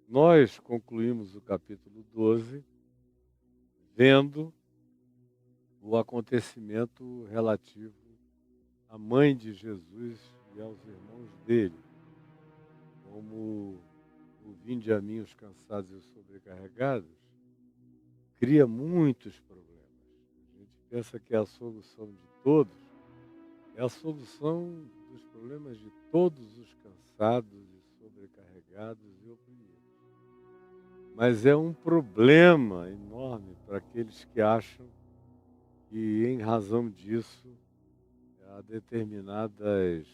Nós concluímos o capítulo 12 vendo o acontecimento relativo à mãe de Jesus e aos irmãos dele, como o vinde a mim os cansados e os sobrecarregados, cria muitos problemas. A gente pensa que é a solução de todos, é a solução dos problemas de todos os cansados e sobrecarregados e oprimidos. Mas é um problema enorme para aqueles que acham que, em razão disso, há determinadas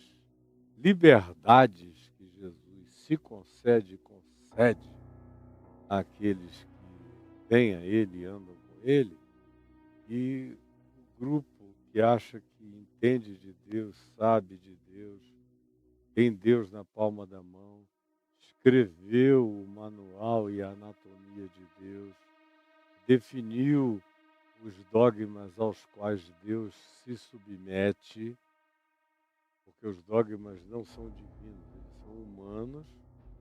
liberdades que Jesus se concede e concede àqueles que têm a Ele e andam com Ele, e o grupo que acha que entende de Deus, sabe de Deus, tem Deus na palma da mão, escreveu o manual e a anatomia de Deus, definiu os dogmas aos quais Deus se submete, porque os dogmas não são divinos, eles são humanos,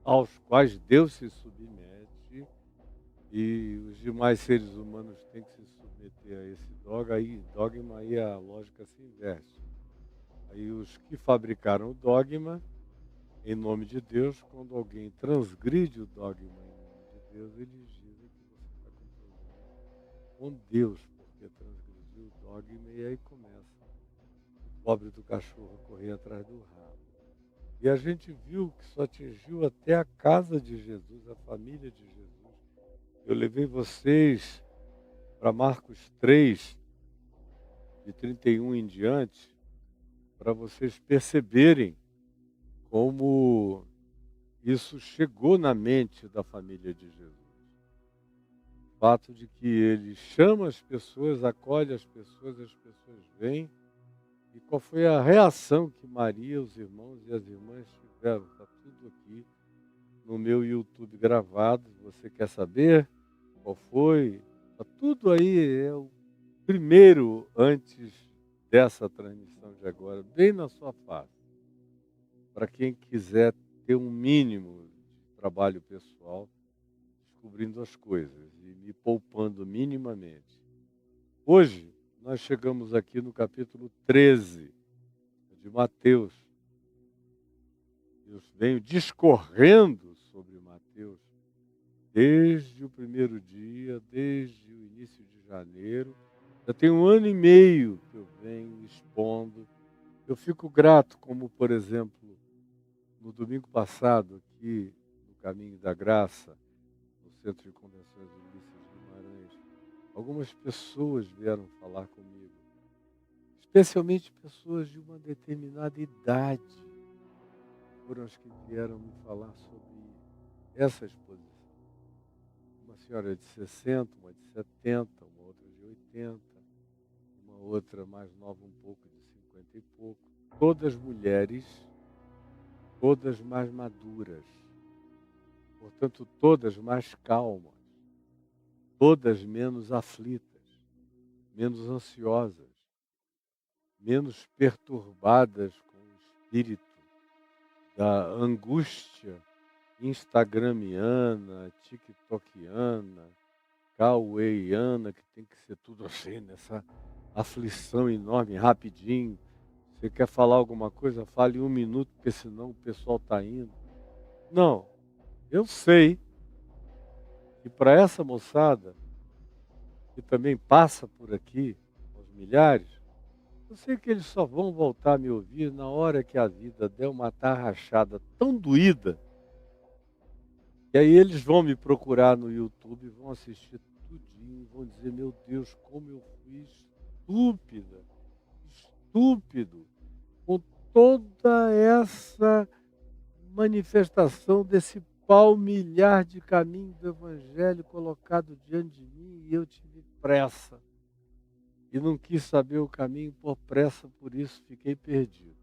aos quais Deus se submete, e os demais seres humanos têm que se submeter a esse dogma, aí a lógica se inverte. Aí os que fabricaram o dogma, em nome de Deus, quando alguém transgride o dogma em nome de Deus, eles dizem que você está com problema com Deus, porque transgrediu o dogma, e aí começa o pobre do cachorro a correr atrás do rabo. E a gente viu que só atingiu até a casa de Jesus, a família de Jesus. Eu levei vocês para Marcos 3, de 31 em diante, para vocês perceberem como isso chegou na mente da família de Jesus. O fato de que ele chama as pessoas, acolhe as pessoas vêm. E qual foi a reação que Maria, os irmãos e as irmãs tiveram? Está tudo aqui no meu YouTube gravado. Você quer saber qual foi? Está tudo aí, é o primeiro antes dessa transmissão de agora, bem na sua face. Para quem quiser ter um mínimo de trabalho pessoal, descobrindo as coisas e me poupando minimamente. Hoje, nós chegamos aqui no capítulo 13 de Mateus. Eu venho discorrendo sobre Mateus desde o primeiro dia, desde o início de janeiro. Já tem 1 ano e meio que eu venho expondo. Eu fico grato, como, por exemplo, no domingo passado, aqui no Caminho da Graça, no Centro de Convenções Ulisses Guimarães, algumas pessoas vieram falar comigo, especialmente pessoas de uma determinada idade, foram as que vieram me falar sobre essa exposição. Uma senhora de 60, uma de 70, uma outra de 80, uma outra mais nova um pouco, de 50 e pouco. Todas mulheres, todas mais maduras, portanto todas mais calmas, todas menos aflitas, menos ansiosas, menos perturbadas com o espírito da angústia instagramiana, tiktokiana, caueiana, que tem que ser tudo assim, nessa aflição enorme, rapidinho. Você quer falar alguma coisa, fale em 1 minuto, porque senão o pessoal está indo. Não, eu sei que para essa moçada, que também passa por aqui, aos milhares, eu sei que eles só vão voltar a me ouvir na hora que a vida der uma tarrachada tão doída. E aí eles vão me procurar no YouTube, vão assistir tudinho, vão dizer, meu Deus, como eu fui estúpido, com toda essa manifestação desse palmilhar de caminho do Evangelho colocado diante de mim, e eu tive pressa. E não quis saber o caminho por pressa, por isso fiquei perdido.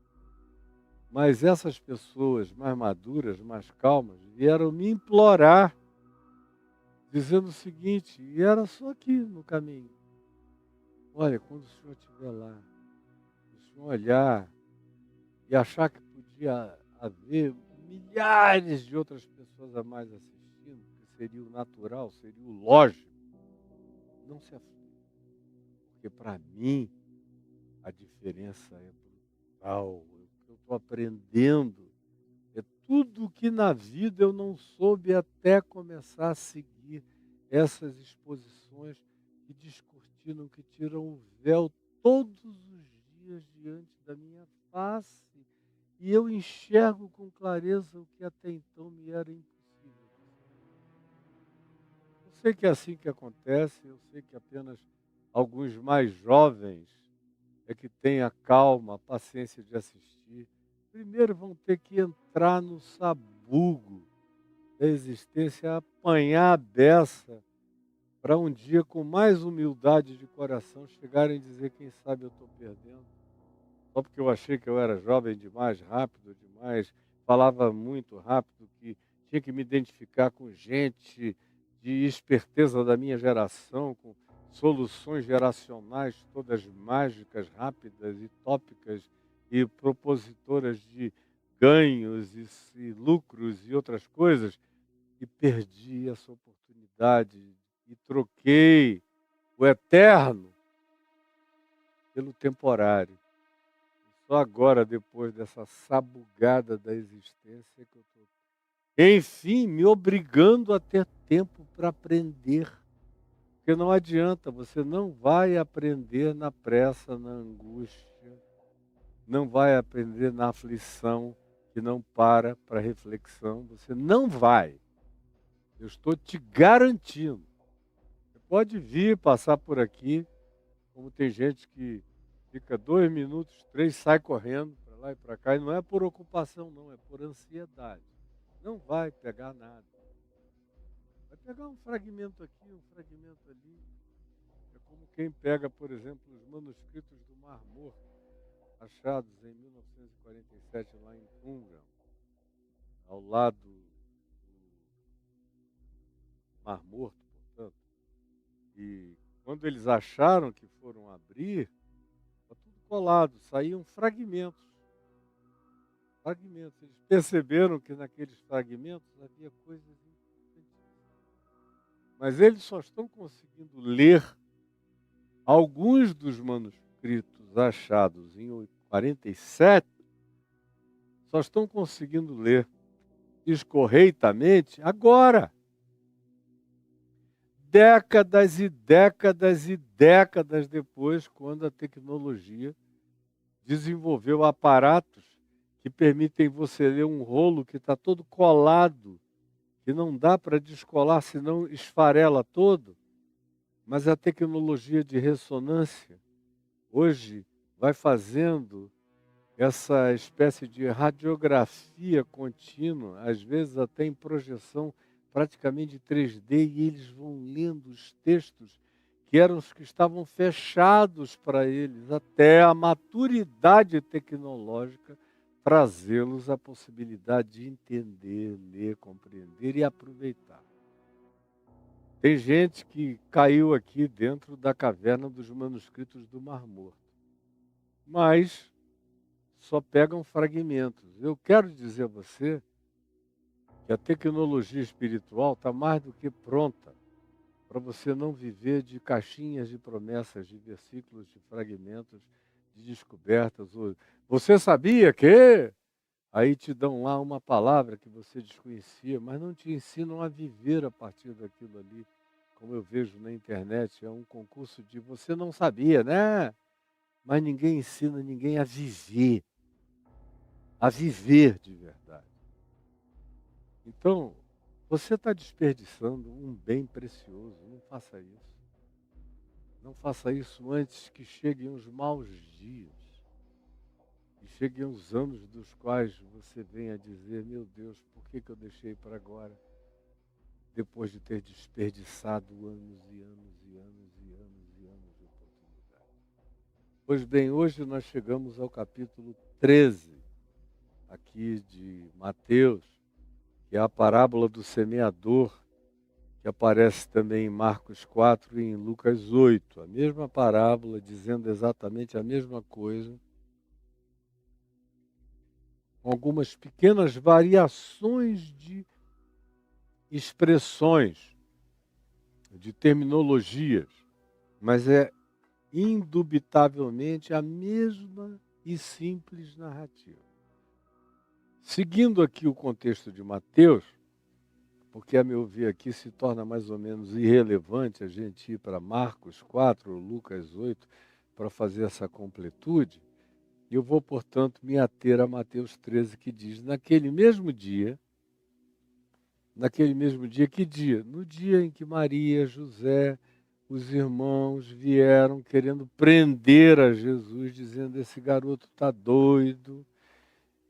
Mas essas pessoas mais maduras, mais calmas, vieram me implorar, dizendo o seguinte, e era só aqui no caminho. Olha, quando o senhor estiver lá, o senhor olhar e achar que podia haver milhares de outras pessoas a mais assistindo, seria o natural, seria o lógico, não se aflige. Porque para mim a diferença é brutal. O que eu estou aprendendo é tudo que na vida eu não soube até começar a seguir essas exposições que descortinam, que tiram o véu todos os dias diante da minha face. E eu enxergo com clareza o que até então me era impossível. Eu sei que é assim que acontece, eu sei que apenas alguns mais jovens é que têm a calma, a paciência de assistir. Primeiro vão ter que entrar no sabugo da existência, apanhar a beça, para um dia, com mais humildade de coração, chegarem e dizer: quem sabe eu estou perdendo. Só porque eu achei que eu era jovem demais, rápido demais, falava muito rápido, que tinha que me identificar com gente de esperteza da minha geração, com soluções geracionais todas mágicas, rápidas e tópicas e propositoras de ganhos e lucros e outras coisas, e perdi essa oportunidade e troquei o eterno pelo temporário. Só agora, depois dessa sabugada da existência, que eu estou, enfim, me obrigando a ter tempo para aprender. Porque não adianta, você não vai aprender na pressa, na angústia, não vai aprender na aflição, que não para reflexão, você não vai. Eu estou te garantindo. Você pode vir passar por aqui, como tem gente que fica 2 minutos, 3, sai correndo para lá e para cá, e não é por ocupação, não, é por ansiedade. Não vai pegar nada. Vai pegar um fragmento aqui, um fragmento ali. É como quem pega, por exemplo, os manuscritos do Mar Morto, achados em 1947 lá em Qumran, ao lado do Mar Morto, portanto. E quando eles acharam que foram abrir, está tudo colado, saíam fragmentos. Fragmentos. Eles perceberam que naqueles fragmentos havia coisas importantíssimas. Mas eles só estão conseguindo ler alguns dos manuscritos achados em 47, só estão conseguindo ler escorreitamente agora. Décadas e décadas e décadas depois, quando a tecnologia desenvolveu aparatos que permitem você ler um rolo que está todo colado, que não dá para descolar, senão esfarela todo. Mas a tecnologia de ressonância hoje vai fazendo essa espécie de radiografia contínua, às vezes até em projeção praticamente de 3D, e eles vão lendo os textos que eram os que estavam fechados para eles, até a maturidade tecnológica trazê-los a possibilidade de entender, ler, compreender e aproveitar. Tem gente que caiu aqui dentro da caverna dos manuscritos do Mar Morto, mas só pegam fragmentos. Eu quero dizer a você que a tecnologia espiritual está mais do que pronta para você não viver de caixinhas de promessas, de versículos, de fragmentos, de descobertas. Você sabia que? Aí te dão lá uma palavra que você desconhecia, mas não te ensinam a viver a partir daquilo ali. Como eu vejo na internet, é um concurso de você não sabia, né? Mas ninguém ensina ninguém a viver de verdade. Então, você está desperdiçando um bem precioso, não faça isso. Não faça isso antes que cheguem os maus dias. E cheguem os anos dos quais você venha dizer: meu Deus, por que eu deixei para agora? Depois de ter desperdiçado anos e anos e anos e anos e anos de oportunidade. Pois bem, hoje nós chegamos ao capítulo 13, aqui de Mateus, que é a parábola do semeador, que aparece também em Marcos 4 e em Lucas 8. A mesma parábola, dizendo exatamente a mesma coisa, com algumas pequenas variações de expressões, de terminologias, mas é indubitavelmente a mesma e simples narrativa. Seguindo aqui o contexto de Mateus, porque a meu ver aqui se torna mais ou menos irrelevante a gente ir para Marcos 4, Lucas 8, para fazer essa completude, eu vou, portanto, me ater a Mateus 13, que diz, naquele mesmo dia, que dia? No dia em que Maria, José, os irmãos vieram querendo prender a Jesus, dizendo, esse garoto está doido.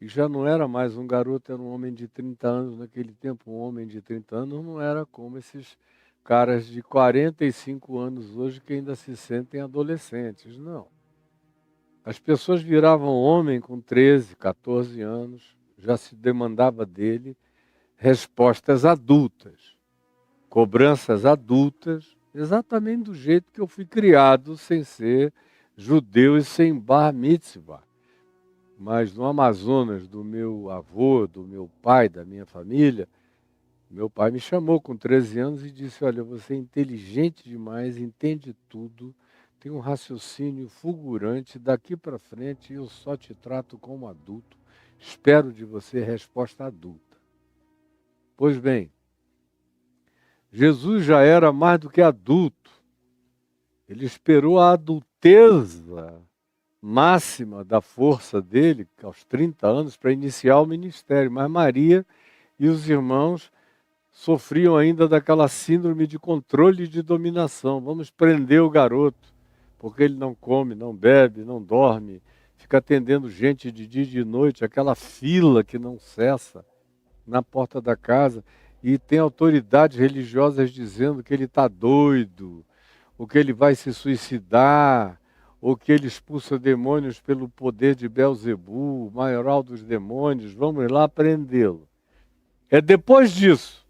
E já não era mais um garoto, era um homem de 30 anos. Naquele tempo, um homem de 30 anos não era como esses caras de 45 anos hoje que ainda se sentem adolescentes, não. As pessoas viravam homem com 13, 14 anos, já se demandava dele respostas adultas, cobranças adultas, exatamente do jeito que eu fui criado, sem ser judeu e sem bar mitzvah. Mas no Amazonas, do meu avô, do meu pai, da minha família, meu pai me chamou com 13 anos e disse, olha, você é inteligente demais, entende tudo, tem um raciocínio fulgurante, daqui para frente eu só te trato como adulto, espero de você resposta adulta. Pois bem, Jesus já era mais do que adulto, ele esperou a adulteza máxima da força dele, aos 30 anos, para iniciar o ministério, mas Maria e os irmãos sofriam ainda daquela síndrome de controle e de dominação. Vamos prender o garoto, porque ele não come, não bebe, não dorme, fica atendendo gente de dia e de noite, aquela fila que não cessa na porta da casa, e tem autoridades religiosas dizendo que ele está doido, ou que ele vai se suicidar, ou que ele expulsa demônios pelo poder de Belzebu, o maioral dos demônios, vamos lá prendê-lo. É depois disso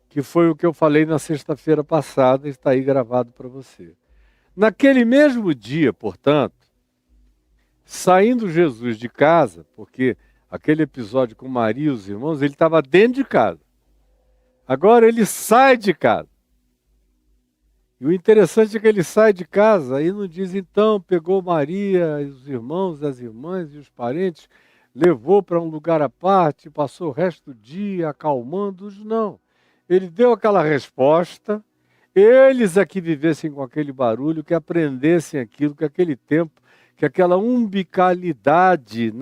que foi o que eu falei na sexta-feira passada, está aí gravado para você. Naquele mesmo dia, portanto, saindo Jesus de casa, porque aquele episódio com Maria e os irmãos, ele estava dentro de casa. Agora ele sai de casa. E o interessante é que ele sai de casa, aí não diz, então, pegou Maria, os irmãos, as irmãs e os parentes, levou para um lugar à parte, passou o resto do dia acalmando-os, não. Ele deu aquela resposta, eles aqui vivessem com aquele barulho, que aprendessem aquilo, que aquele tempo, que aquela umbilicalidade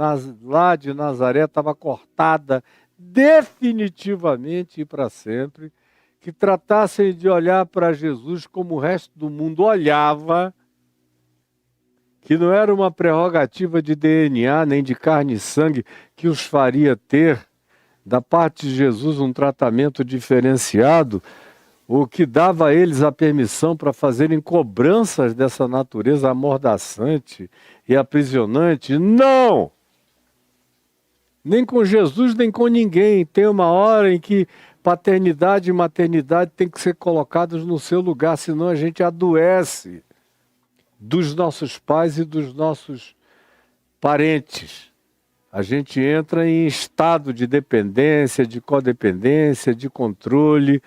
lá de Nazaré estava cortada definitivamente e para sempre, que tratassem de olhar para Jesus como o resto do mundo olhava, que não era uma prerrogativa de DNA nem de carne e sangue que os faria ter, da parte de Jesus, um tratamento diferenciado, o que dava a eles a permissão para fazerem cobranças dessa natureza amordaçante e aprisionante. Não! Nem com Jesus, nem com ninguém. Tem uma hora em que paternidade e maternidade têm que ser colocados no seu lugar, senão a gente adoece dos nossos pais e dos nossos parentes. A gente entra em estado de dependência, de codependência, de controle,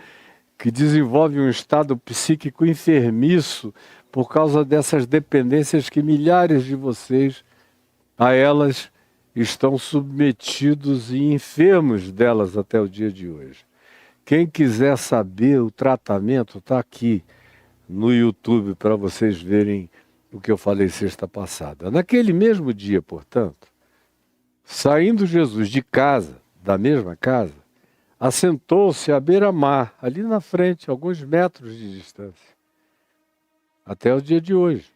que desenvolve um estado psíquico enfermiço por causa dessas dependências que milhares de vocês, a elas, estão submetidos e enfermos delas até o dia de hoje. Quem quiser saber o tratamento, está aqui no YouTube para vocês verem o que eu falei sexta passada. Naquele mesmo dia, portanto, saindo Jesus de casa, da mesma casa, assentou-se à beira-mar, ali na frente, alguns metros de distância, até o dia de hoje.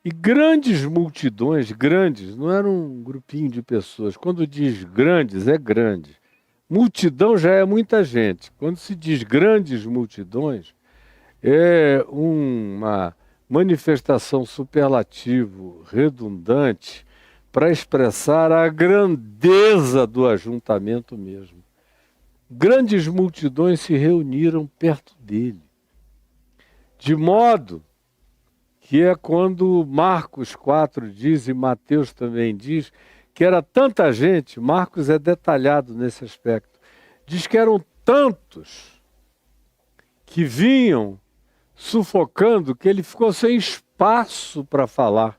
E grandes multidões, grandes, não era um grupinho de pessoas. Quando diz grandes, é grande. Multidão já é muita gente. Quando se diz grandes multidões, é uma manifestação superlativo, redundante, para expressar a grandeza do ajuntamento mesmo. Grandes multidões se reuniram perto dele. De modo que é quando Marcos 4 diz, e Mateus também diz, que era tanta gente, Marcos é detalhado nesse aspecto, diz que eram tantos que vinham sufocando, que ele ficou sem espaço para falar.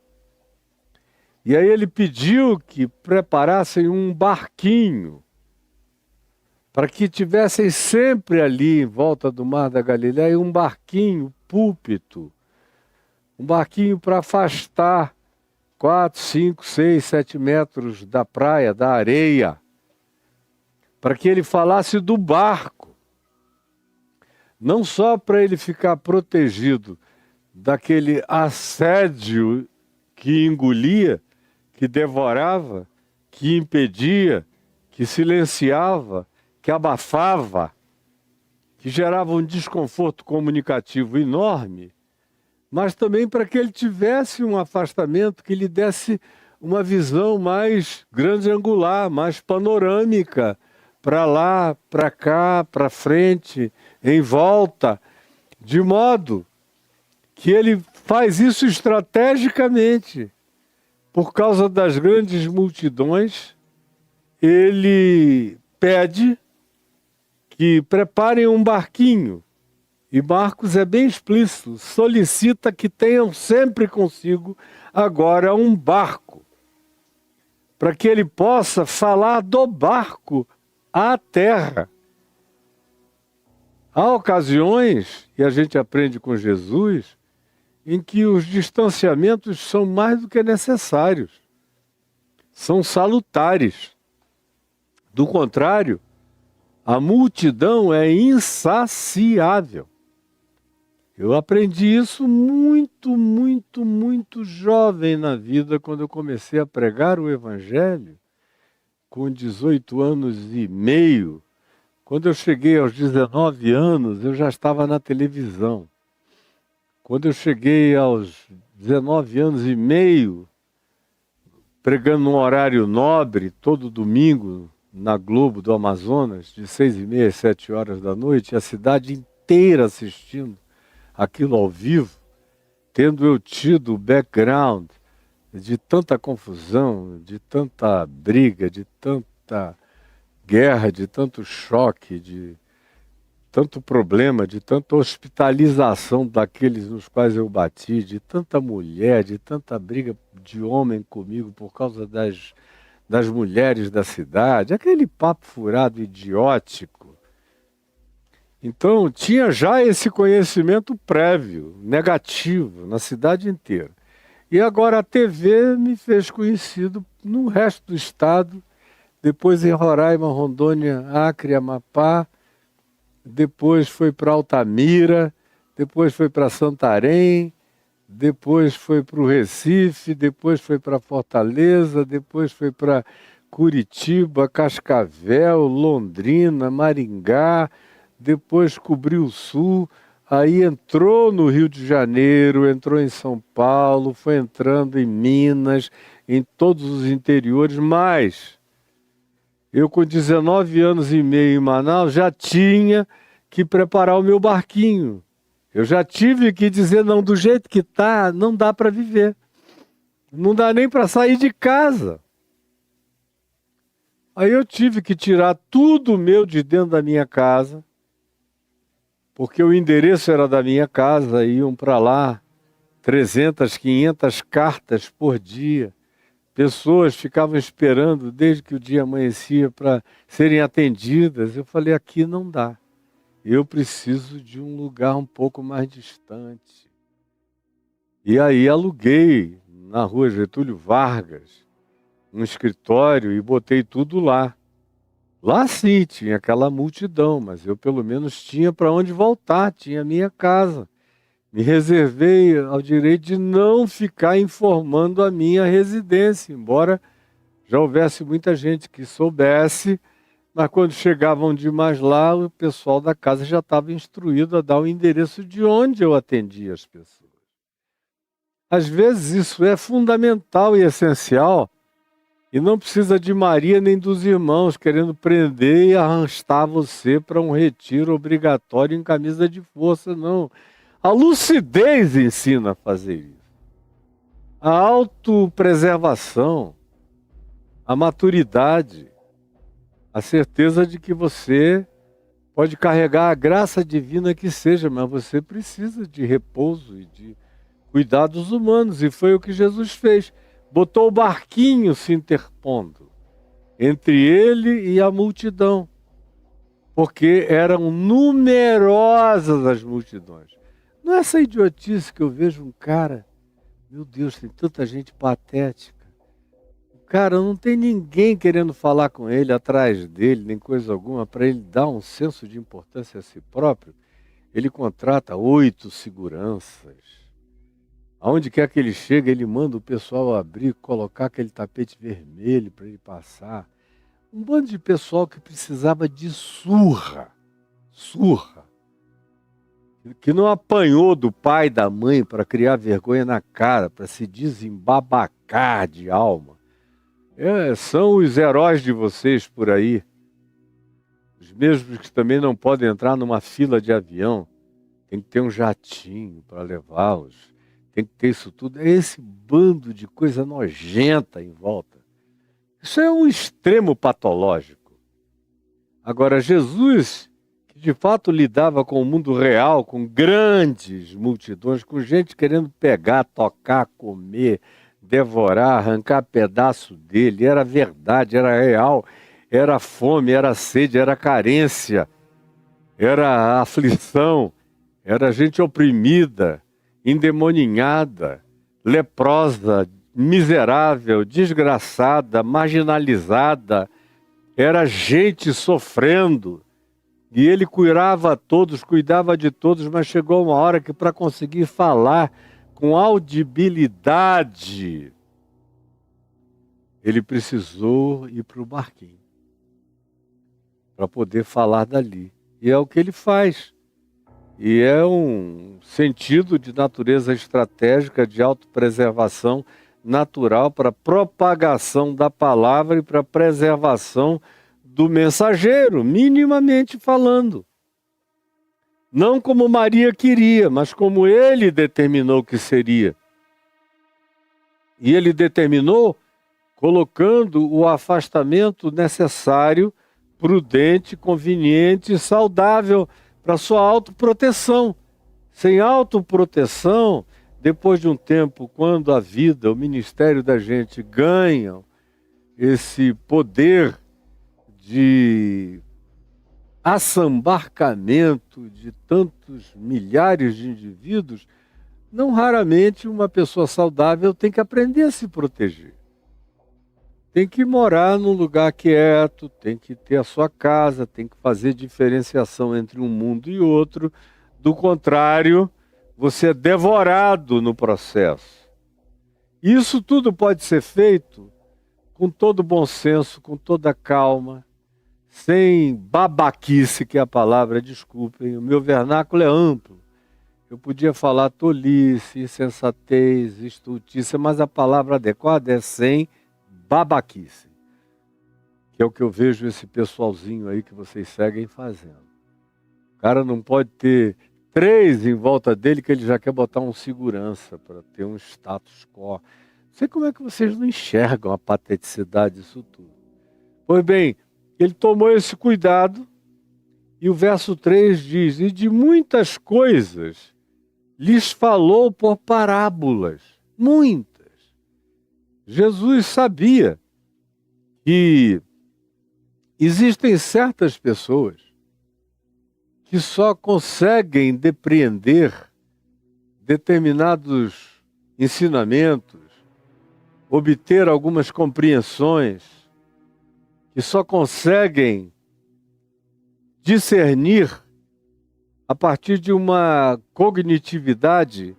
E aí ele pediu que preparassem um barquinho para que tivessem sempre ali em volta do Mar da Galileia um barquinho, púlpito, um barquinho para afastar 4, 5, 6, 7 metros da praia, da areia, para que ele falasse do barco. Não só para ele ficar protegido daquele assédio que engolia, que devorava, que impedia, que silenciava, que abafava, que gerava um desconforto comunicativo enorme, mas também para que ele tivesse um afastamento que lhe desse uma visão mais grande angular, mais panorâmica, para lá, para cá, para frente, em volta, de modo que ele faz isso estrategicamente. Por causa das grandes multidões, ele pede que preparem um barquinho. E Marcos é bem explícito, solicita que tenham sempre consigo agora um barco, para que ele possa falar do barco à terra. Há ocasiões, e a gente aprende com Jesus, em que os distanciamentos são mais do que necessários, são salutares. Do contrário, a multidão é insaciável. Eu aprendi isso muito, muito, muito jovem na vida, quando eu comecei a pregar o Evangelho, com 18 anos e meio. Quando eu cheguei aos 19 anos, eu já estava na televisão. Quando eu cheguei aos 19 anos e meio, pregando num horário nobre, todo domingo, na Globo do Amazonas, de 6h30 às 7 horas da noite, a cidade inteira assistindo aquilo ao vivo, tendo eu tido o background de tanta confusão, de tanta briga, de tanta guerra, de tanto choque, de tanto problema, de tanta hospitalização daqueles nos quais eu bati, de tanta mulher, de tanta briga de homem comigo por causa das mulheres da cidade, aquele papo furado idiótico. Então, tinha já esse conhecimento prévio, negativo, na cidade inteira. E agora a TV me fez conhecido no resto do estado, depois em Roraima, Rondônia, Acre, Amapá, depois foi para Altamira, depois foi para Santarém, depois foi para o Recife, depois foi para Fortaleza, depois foi para Curitiba, Cascavel, Londrina, Maringá, depois cobriu o Sul, aí entrou no Rio de Janeiro, entrou em São Paulo, foi entrando em Minas, em todos os interiores, mas eu com 19 anos e meio em Manaus já tinha que preparar o meu barquinho. Eu já tive que dizer, não, do jeito que está, não dá para viver. Não dá nem para sair de casa. Aí eu tive que tirar tudo meu de dentro da minha casa, porque o endereço era da minha casa, iam para lá 300, 500 cartas por dia. Pessoas ficavam esperando desde que o dia amanhecia para serem atendidas. Eu falei, aqui não dá. Eu preciso de um lugar um pouco mais distante. E aí aluguei na rua Getúlio Vargas um escritório e botei tudo lá. Lá sim, tinha aquela multidão, mas eu pelo menos tinha para onde voltar, tinha a minha casa. Me reservei ao direito de não ficar informando a minha residência, embora já houvesse muita gente que soubesse, mas quando chegavam demais lá, o pessoal da casa já estava instruído a dar o endereço de onde eu atendia as pessoas. Às vezes isso é fundamental e essencial, e não precisa de Maria nem dos irmãos querendo prender e arrastar você para um retiro obrigatório em camisa de força, não. A lucidez ensina a fazer isso. A autopreservação, a maturidade, a certeza de que você pode carregar a graça divina que seja, mas você precisa de repouso e de cuidados humanos, e foi o que Jesus fez. Botou o barquinho se interpondo entre ele e a multidão, porque eram numerosas as multidões. Não é essa idiotice que eu vejo um cara, meu Deus, tem tanta gente patética. O cara não tem ninguém querendo falar com ele, atrás dele, nem coisa alguma, para ele dar um senso de importância a si próprio. Ele contrata 8 seguranças. Aonde quer que ele chegue, ele manda o pessoal abrir, colocar aquele tapete vermelho para ele passar. Um bando de pessoal que precisava de surra, que não apanhou do pai e da mãe para criar vergonha na cara, para se desembabacar de alma. São os heróis de vocês por aí, os mesmos que também não podem entrar numa fila de avião, tem que ter um jatinho para levá-los, tem que ter isso tudo. É esse bando de coisa nojenta em volta. Isso é um extremo patológico. Agora, Jesus, que de fato lidava com o mundo real, com grandes multidões, com gente querendo pegar, tocar, comer, devorar, arrancar pedaço dele, era verdade, era real, era fome, era sede, era carência, era aflição, era gente oprimida, endemoninhada, leprosa, miserável, desgraçada, marginalizada, era gente sofrendo, e ele curava a todos, cuidava de todos, mas chegou uma hora que para conseguir falar com audibilidade, ele precisou ir para o barquinho, para poder falar dali. E é o que ele faz. E é um sentido de natureza estratégica, de autopreservação natural para propagação da palavra e para preservação do mensageiro, minimamente falando. Não como Maria queria, mas como ele determinou que seria. E ele determinou colocando o afastamento necessário, prudente, conveniente e saudável para sua autoproteção. Sem autoproteção, depois de um tempo, quando a vida, o ministério da gente ganham esse poder de assambarcamento de tantos milhares de indivíduos, não raramente uma pessoa saudável tem que aprender a se proteger. Tem que morar num lugar quieto, tem que ter a sua casa, tem que fazer diferenciação entre um mundo e outro. Do contrário, você é devorado no processo. Isso tudo pode ser feito com todo bom senso, com toda calma, sem babaquice, que é a palavra, desculpem, o meu vernáculo é amplo. Eu podia falar tolice, insensatez, estultícia, mas a palavra adequada é sem babaquice, que é o que eu vejo esse pessoalzinho aí que vocês seguem fazendo. O cara não pode ter 3 em volta dele que ele já quer botar um segurança para ter um status quo. Não sei como é que vocês não enxergam a pateticidade disso tudo. Pois bem, ele tomou esse cuidado e o verso 3 diz: e de muitas coisas lhes falou por parábolas, muitas. Jesus sabia que existem certas pessoas que só conseguem depreender determinados ensinamentos, obter algumas compreensões, que só conseguem discernir a partir de uma cognitividade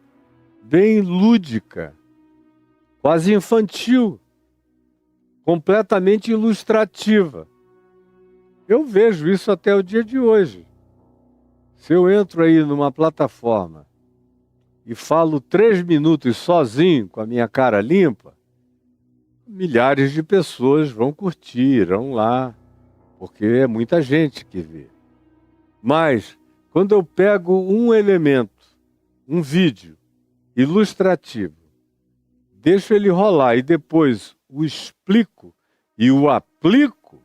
bem lúdica, quase infantil, completamente ilustrativa. Eu vejo isso até o dia de hoje. Se eu entro aí numa plataforma e falo 3 minutos sozinho, com a minha cara limpa, milhares de pessoas vão curtir, irão lá, porque é muita gente que vê. Mas, quando eu pego um elemento, um vídeo ilustrativo, deixo ele rolar e depois o explico e o aplico,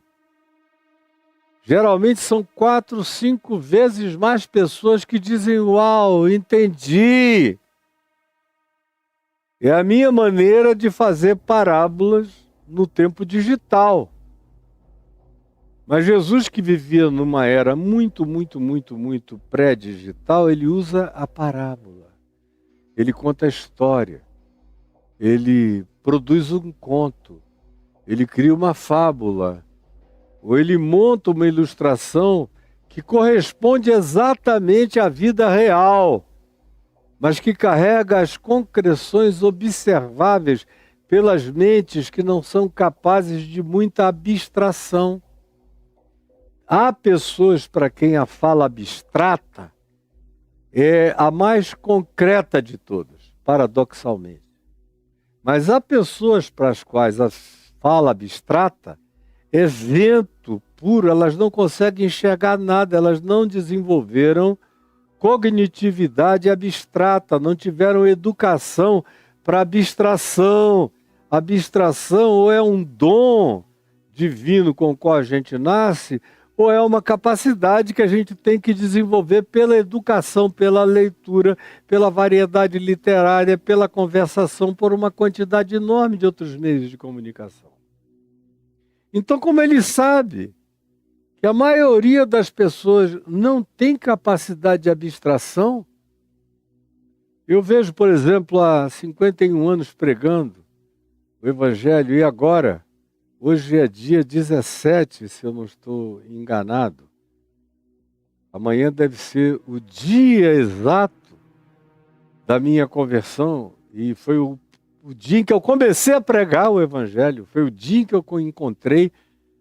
Geralmente são 4, 5 vezes mais pessoas que dizem: uau, entendi. É a minha maneira de fazer parábolas no tempo digital. Mas Jesus, que vivia numa era muito pré-digital, ele usa a parábola. Ele conta a história. Ele produz um conto. Ele cria uma fábula. Ou ele monta uma ilustração que corresponde exatamente à vida real, mas que carrega as concreções observáveis pelas mentes que não são capazes de muita abstração. Há pessoas para quem a fala abstrata é a mais concreta de todas, paradoxalmente. Mas há pessoas para as quais a fala abstrata é vento puro, elas não conseguem enxergar nada, elas não desenvolveram cognitividade abstrata, não tiveram educação para abstração. Abstração ou é um dom divino com o qual a gente nasce, ou é uma capacidade que a gente tem que desenvolver pela educação, pela leitura, pela variedade literária, pela conversação, por uma quantidade enorme de outros meios de comunicação. Então, como ele sabe que a maioria das pessoas não tem capacidade de abstração, eu vejo, por exemplo, há 51 anos pregando o Evangelho, e agora, hoje é dia 17, se eu não estou enganado, amanhã deve ser o dia exato da minha conversão, e foi o dia em que eu comecei a pregar o Evangelho, foi o dia em que eu encontrei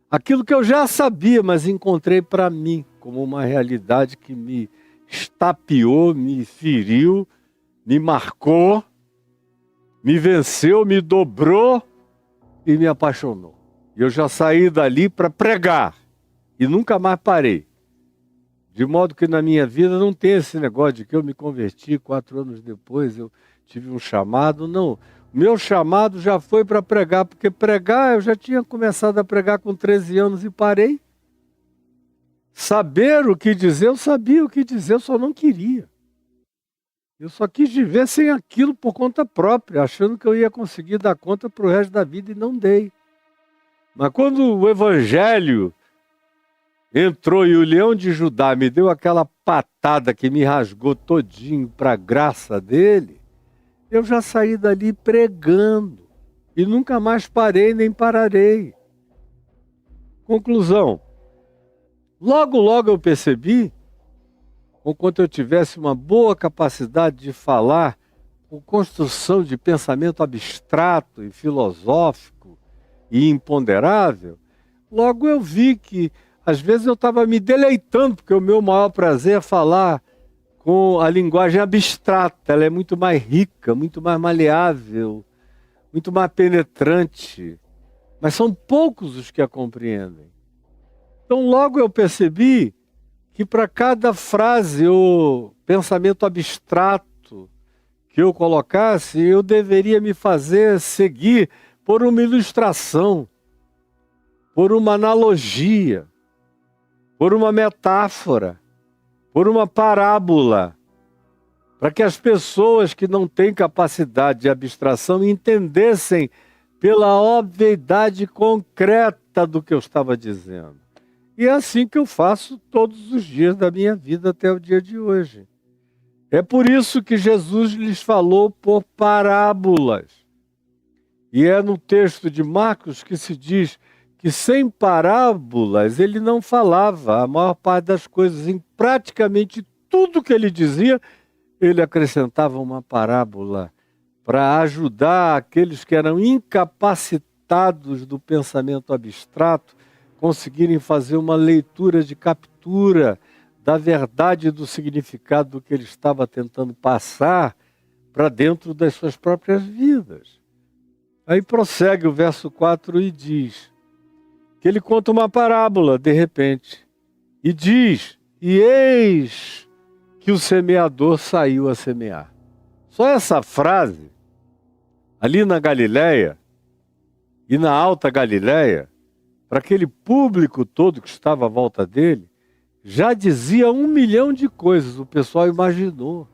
aquilo que eu já sabia, mas encontrei para mim como uma realidade que me estapeou, me feriu, me marcou, me venceu, me dobrou e me apaixonou. E eu já saí dali para pregar e nunca mais parei. De modo que na minha vida não tem esse negócio de que eu me converti 4 anos depois, eu tive um chamado, não. Meu chamado já foi para pregar, porque pregar, eu já tinha começado a pregar com 13 anos e parei. Saber o que dizer, eu sabia o que dizer, eu só não queria. Eu só quis viver sem aquilo por conta própria, achando que eu ia conseguir dar conta para o resto da vida e não dei. Mas quando o Evangelho entrou e o leão de Judá me deu aquela patada que me rasgou todinho para a graça dele, eu já saí dali pregando e nunca mais parei nem pararei. Conclusão, logo eu percebi, enquanto eu tivesse uma boa capacidade de falar com construção de pensamento abstrato e filosófico e imponderável, logo eu vi que às vezes eu estava me deleitando, porque o meu maior prazer é falar com a linguagem abstrata, ela é muito mais rica, muito mais maleável, muito mais penetrante, mas são poucos os que a compreendem. Então logo eu percebi que para cada frase ou pensamento abstrato que eu colocasse, eu deveria me fazer seguir por uma ilustração, por uma analogia, por uma metáfora, por uma parábola, para que as pessoas que não têm capacidade de abstração entendessem pela obviedade concreta do que eu estava dizendo. E é assim que eu faço todos os dias da minha vida até o dia de hoje. É por isso que Jesus lhes falou por parábolas. E é no texto de Marcos que se diz que sem parábolas ele não falava a maior parte das coisas. Em praticamente tudo que ele dizia, ele acrescentava uma parábola para ajudar aqueles que eram incapacitados do pensamento abstrato conseguirem fazer uma leitura de captura da verdade e do significado do que ele estava tentando passar para dentro das suas próprias vidas. Aí prossegue o verso 4 e diz que ele conta uma parábola, de repente, e diz, e eis que o semeador saiu a semear. Só essa frase, ali na Galileia, e na Alta Galileia, para aquele público todo que estava à volta dele, já dizia 1 milhão de coisas. O pessoal imaginou.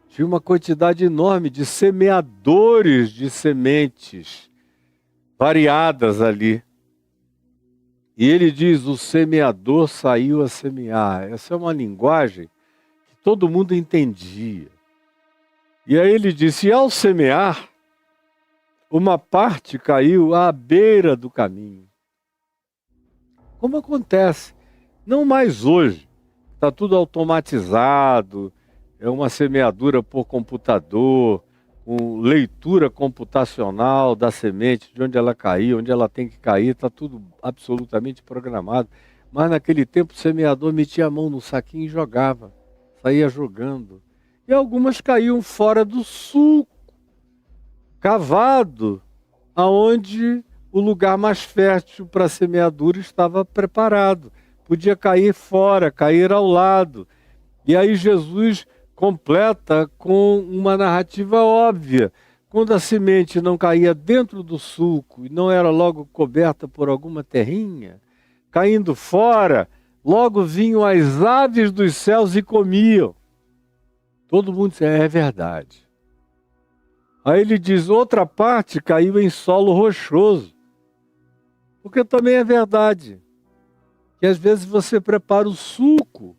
Tinha uma quantidade enorme de semeadores de sementes variadas ali. E ele diz, o semeador saiu a semear. Essa é uma linguagem que todo mundo entendia. E aí ele disse, e ao semear, uma parte caiu à beira do caminho. Como acontece? Não mais hoje. Está tudo automatizado, é uma semeadura por computador, com leitura computacional da semente, de onde ela caiu, onde ela tem que cair, está tudo absolutamente programado. Mas naquele tempo o semeador metia a mão no saquinho e jogava, saía jogando. E algumas caíam fora do sulco, cavado, aonde o lugar mais fértil para a semeadura estava preparado. Podia cair fora, cair ao lado. E aí Jesus completa com uma narrativa óbvia. Quando a semente não caía dentro do sulco e não era logo coberta por alguma terrinha, caindo fora, logo vinham as aves dos céus e comiam. Todo mundo diz, é verdade. Aí ele diz, outra parte caiu em solo rochoso. Porque também é verdade. Que às vezes você prepara o sulco,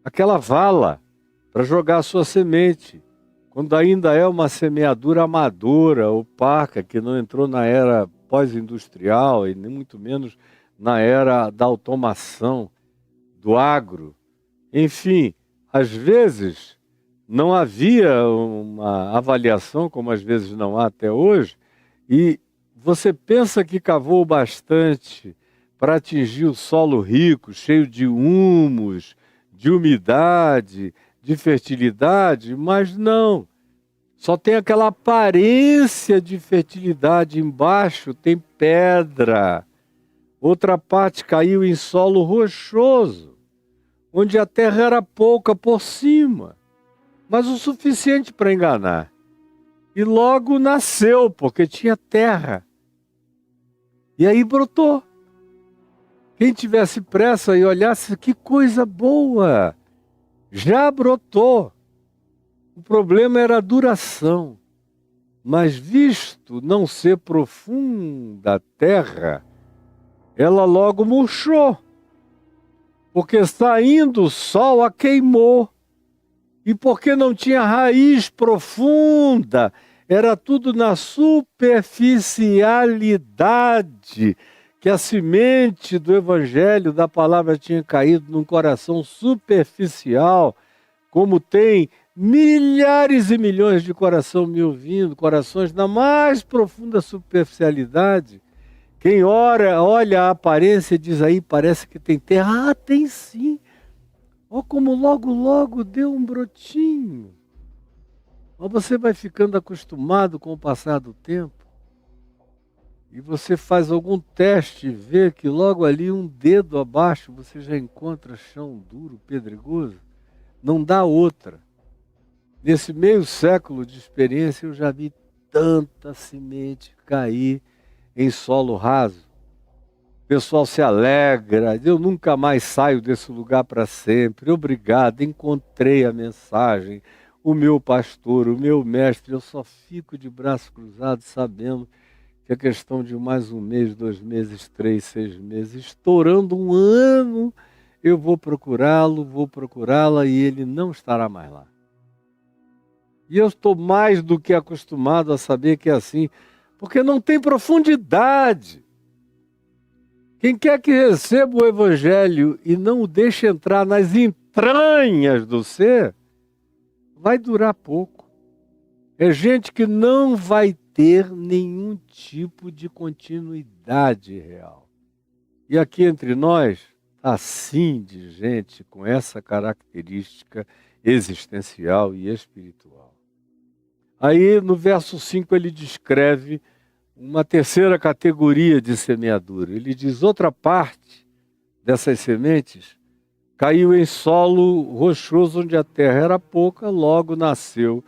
aquela vala, para jogar a sua semente, quando ainda é uma semeadura amadora, opaca, que não entrou na era pós-industrial e nem muito menos na era da automação, do agro. Enfim, às vezes não havia uma avaliação, como às vezes não há até hoje, e você pensa que cavou bastante para atingir o solo rico, cheio de humus, de umidade, de fertilidade, mas não. Só tem aquela aparência de fertilidade embaixo, tem pedra. Outra parte caiu em solo rochoso, onde a terra era pouca por cima, mas o suficiente para enganar. E logo nasceu, porque tinha terra. E aí brotou. Quem tivesse pressa e olhasse, que coisa boa! Já brotou. O problema era a duração. Mas visto não ser profunda a terra, ela logo murchou. Porque saindo o sol a queimou. E porque não tinha raiz profunda, era tudo na superficialidade, que a semente do Evangelho, da palavra, tinha caído num coração superficial, como tem milhares e milhões de coração me ouvindo, corações na mais profunda superficialidade. Quem olha a aparência e diz aí, parece que tem terra. Ah, tem sim. Olha como logo deu um brotinho. Mas você vai ficando acostumado com o passar do tempo. E você faz algum teste e vê que logo ali, um dedo abaixo, você já encontra chão duro, pedregoso. Não dá outra. Nesse meio século de experiência, eu já vi tanta semente cair em solo raso. O pessoal se alegra, eu nunca mais saio desse lugar para sempre. Obrigado, encontrei a mensagem, o meu pastor, o meu mestre. Eu só fico de braços cruzados sabendo que é questão de mais 1 mês, 2 meses, 3, 6 meses, estourando 1 ano, eu vou procurá-lo, vou procurá-la e ele não estará mais lá. E eu estou mais do que acostumado a saber que é assim, porque não tem profundidade. Quem quer que receba o Evangelho e não o deixe entrar nas entranhas do ser, vai durar pouco. É gente que não vai ter nenhum tipo de continuidade real. E aqui entre nós, assim de gente com essa característica existencial e espiritual. Aí no verso 5 ele descreve uma terceira categoria de semeadura. Ele diz, outra parte dessas sementes caiu em solo rochoso onde a terra era pouca, logo nasceu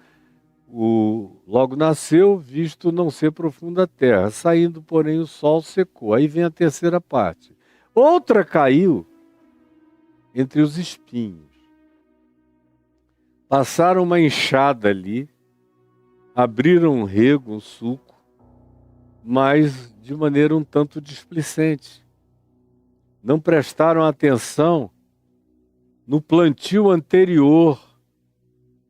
logo nasceu, visto não ser profunda a terra. Saindo, porém, o sol secou. Aí vem a terceira parte. Outra caiu entre os espinhos. Passaram uma enxada ali, abriram um rego, um sulco, mas de maneira um tanto displicente. Não prestaram atenção no plantio anterior.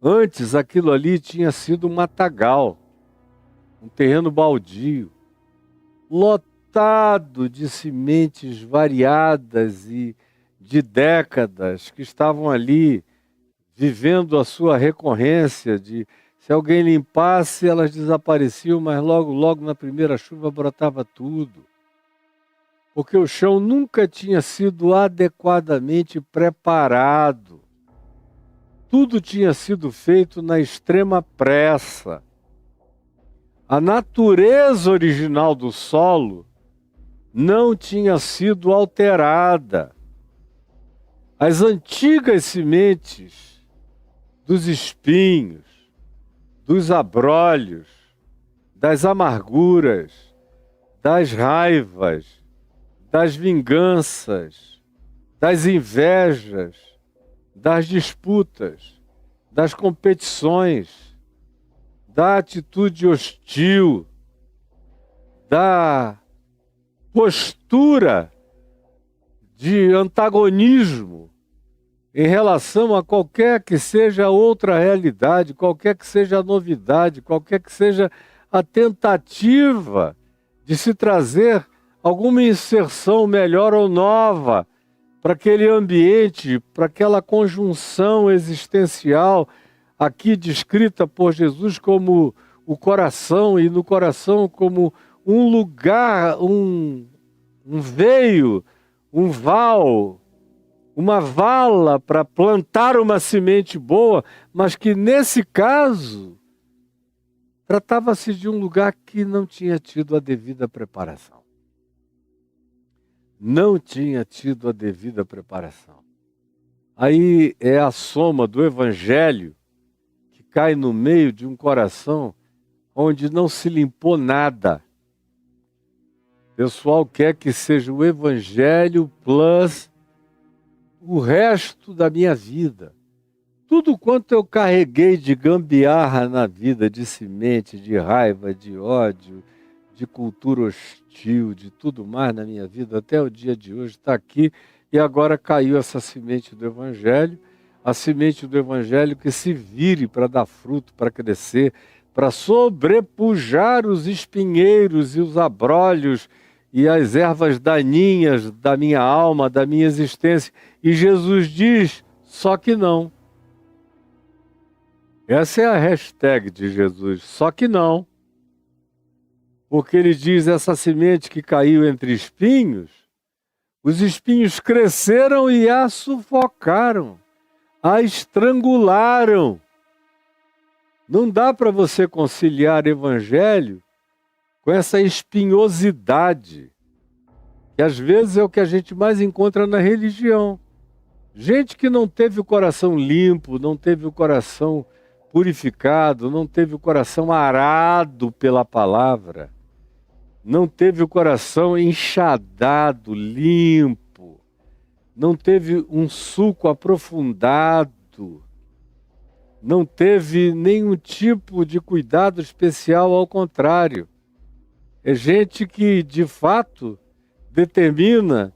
Antes, aquilo ali tinha sido um matagal, um terreno baldio, lotado de sementes variadas e de décadas que estavam ali vivendo a sua recorrência de se alguém limpasse, elas desapareciam, mas logo, logo na primeira chuva brotava tudo. Porque o chão nunca tinha sido adequadamente preparado. Tudo tinha sido feito na extrema pressa. A natureza original do solo não tinha sido alterada. As antigas sementes dos espinhos, dos abrolhos, das amarguras, das raivas, das vinganças, das invejas, das disputas, das competições, da atitude hostil, da postura de antagonismo em relação a qualquer que seja outra realidade, qualquer que seja a novidade, qualquer que seja a tentativa de se trazer alguma inserção melhor ou nova para aquele ambiente, para aquela conjunção existencial aqui descrita por Jesus como o coração, e no coração como um lugar, um veio, um val, uma vala para plantar uma semente boa, mas que nesse caso tratava-se de um lugar que não tinha tido a devida preparação. Não tinha tido a devida preparação. Aí é a soma do evangelho que cai no meio de um coração onde não se limpou nada. O pessoal quer que seja o evangelho plus o resto da minha vida. Tudo quanto eu carreguei de gambiarra na vida, de semente, de raiva, de ódio, de cultura hostil, de tudo mais na minha vida, até o dia de hoje está aqui, e agora caiu essa semente do Evangelho, a semente do Evangelho que se vire para dar fruto, para crescer, para sobrepujar os espinheiros e os abrolhos e as ervas daninhas da minha alma, da minha existência. E Jesus diz, só que não. Essa é a hashtag de Jesus, só que não. Porque ele diz, essa semente que caiu entre espinhos, os espinhos cresceram e a sufocaram, a estrangularam. Não dá para você conciliar evangelho com essa espinhosidade, que às vezes é o que a gente mais encontra na religião. Gente que não teve o coração limpo, não teve o coração purificado, não teve o coração arado pela palavra, não teve o coração enxadado, limpo, não teve um suco aprofundado, não teve nenhum tipo de cuidado especial, ao contrário. É gente que, de fato, determina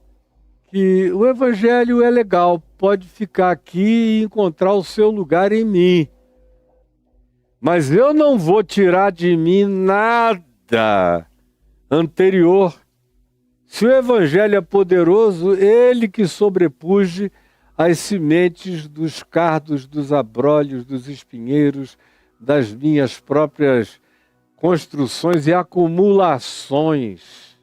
que o evangelho é legal, pode ficar aqui e encontrar o seu lugar em mim. Mas eu não vou tirar de mim nada anterior. Se o evangelho é poderoso, ele que sobrepuje as sementes dos cardos, dos abrolhos, dos espinheiros, das minhas próprias construções e acumulações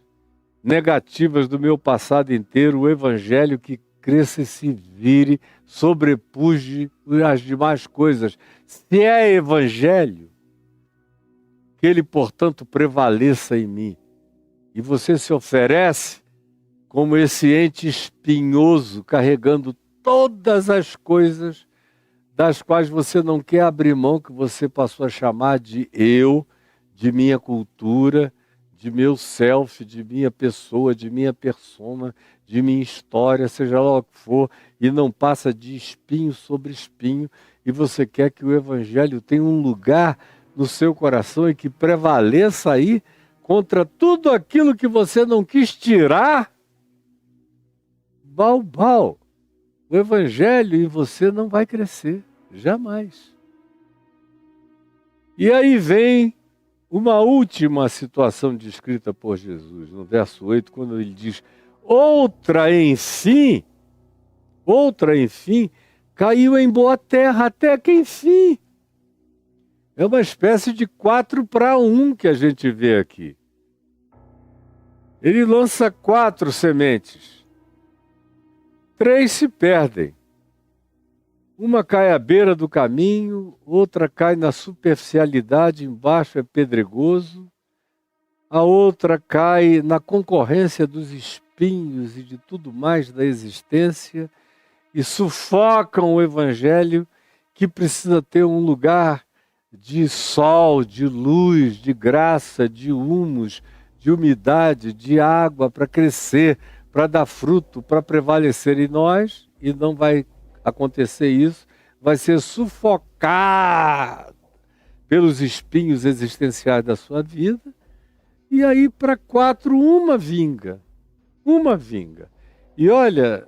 negativas do meu passado inteiro, o evangelho que cresça e se vire, sobrepuje as demais coisas. Se é evangelho, que ele, portanto, prevaleça em mim. E você se oferece como esse ente espinhoso, carregando todas as coisas das quais você não quer abrir mão, que você passou a chamar de eu, de minha cultura, de meu self, de minha pessoa, de minha persona, de minha história, seja lá o que for, e não passa de espinho sobre espinho, e você quer que o Evangelho tenha um lugar no seu coração e que prevaleça aí contra tudo aquilo que você não quis tirar. Bau. O Evangelho em você não vai crescer, jamais. E aí vem uma última situação descrita por Jesus, no verso 8, quando ele diz: outra, enfim, caiu em boa terra, até que enfim. É uma espécie de 4-1 que a gente vê aqui. Ele lança 4 sementes. 3 se perdem. Uma cai à beira do caminho, outra cai na superficialidade, embaixo é pedregoso, a outra cai na concorrência dos espinhos e de tudo mais da existência e sufocam o Evangelho, que precisa ter um lugar de sol, de luz, de graça, de humus, de umidade, de água para crescer, para dar fruto, para prevalecer em nós, e não vai acontecer isso, vai ser sufocado pelos espinhos existenciais da sua vida, e aí para 4, uma vinga. E olha,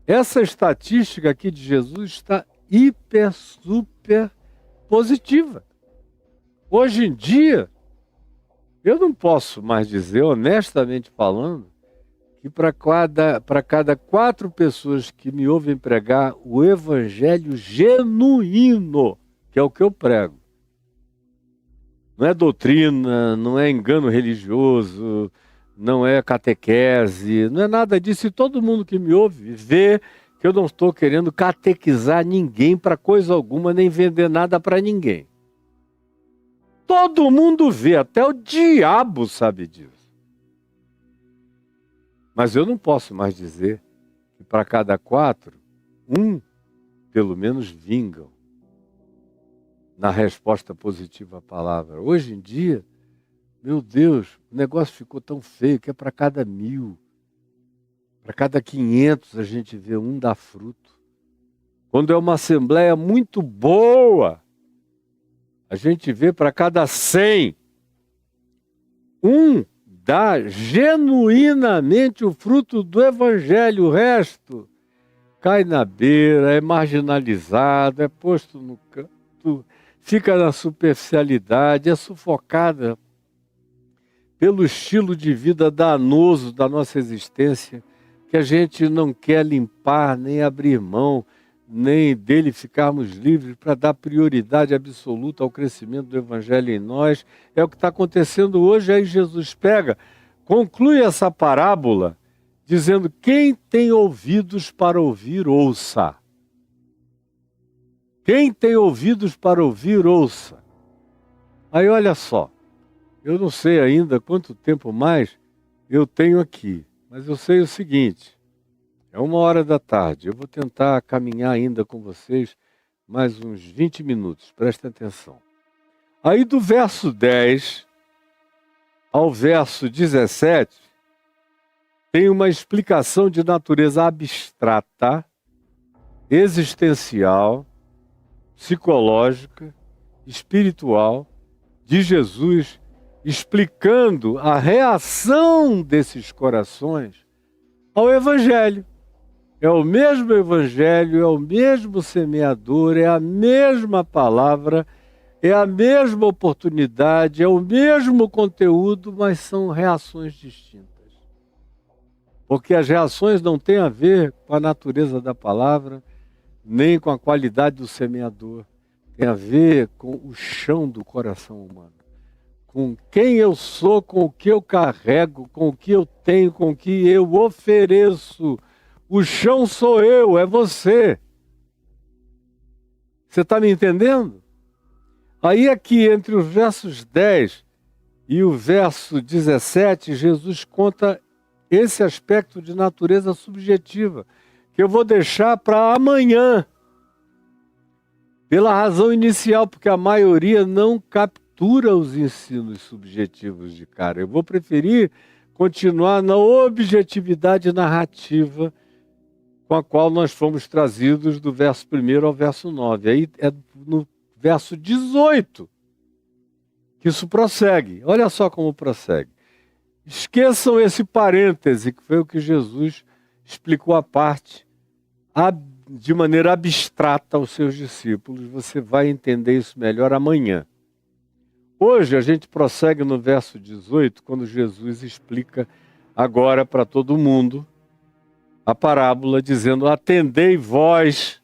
essa estatística aqui de Jesus está hiper, super positiva. Hoje em dia, eu não posso mais dizer, honestamente falando, que para cada 4 pessoas que me ouvem pregar o Evangelho genuíno, que é o que eu prego, não é doutrina, não é engano religioso, não é catequese, não é nada disso. E todo mundo que me ouve vê que eu não estou querendo catequizar ninguém para coisa alguma, nem vender nada para ninguém. Todo mundo vê, até o diabo sabe disso. Mas eu não posso mais dizer que para cada 4, pelo menos vingam na resposta positiva à palavra. Hoje em dia, meu Deus, o negócio ficou tão feio que é para cada 1000, para cada 500 a gente vê dar fruto. Quando é uma assembleia muito boa, a gente vê para cada 100, dá genuinamente o fruto do Evangelho. O resto cai na beira, é marginalizado, é posto no canto, fica na superficialidade, é sufocada pelo estilo de vida danoso da nossa existência, que a gente não quer limpar, nem abrir mão, nem dele ficarmos livres para dar prioridade absoluta ao crescimento do Evangelho em nós. É o que está acontecendo hoje. Aí Jesus conclui essa parábola dizendo: quem tem ouvidos para ouvir, ouça. Quem tem ouvidos para ouvir, ouça. Aí olha só, eu não sei ainda quanto tempo mais eu tenho aqui, mas eu sei o seguinte: é 13h. Eu vou tentar caminhar ainda com vocês mais uns 20 minutos, prestem atenção. Aí do verso 10 ao verso 17, tem uma explicação de natureza abstrata, existencial, psicológica, espiritual, de Jesus, explicando a reação desses corações ao Evangelho. É o mesmo Evangelho, é o mesmo semeador, é a mesma palavra, é a mesma oportunidade, é o mesmo conteúdo, mas são reações distintas. Porque as reações não têm a ver com a natureza da palavra, nem com a qualidade do semeador. Tem a ver com o chão do coração humano. Com quem eu sou, com o que eu carrego, com o que eu tenho, com o que eu ofereço. O chão sou eu, é você. Você está me entendendo? Aí aqui, entre os versos 10 e o verso 17, Jesus conta esse aspecto de natureza subjetiva, que eu vou deixar para amanhã. Pela razão inicial, porque a maioria não captura os ensinos subjetivos de cara. Eu vou preferir continuar na objetividade narrativa com a qual nós fomos trazidos do verso 1 ao verso 9. Aí é no verso 18 que isso prossegue. Olha só como prossegue. Esqueçam esse parêntese, que foi o que Jesus explicou à parte, de maneira abstrata aos seus discípulos. Você vai entender isso melhor amanhã. Hoje a gente prossegue no verso 18, quando Jesus explica agora para todo mundo a parábola, dizendo: atendei vós,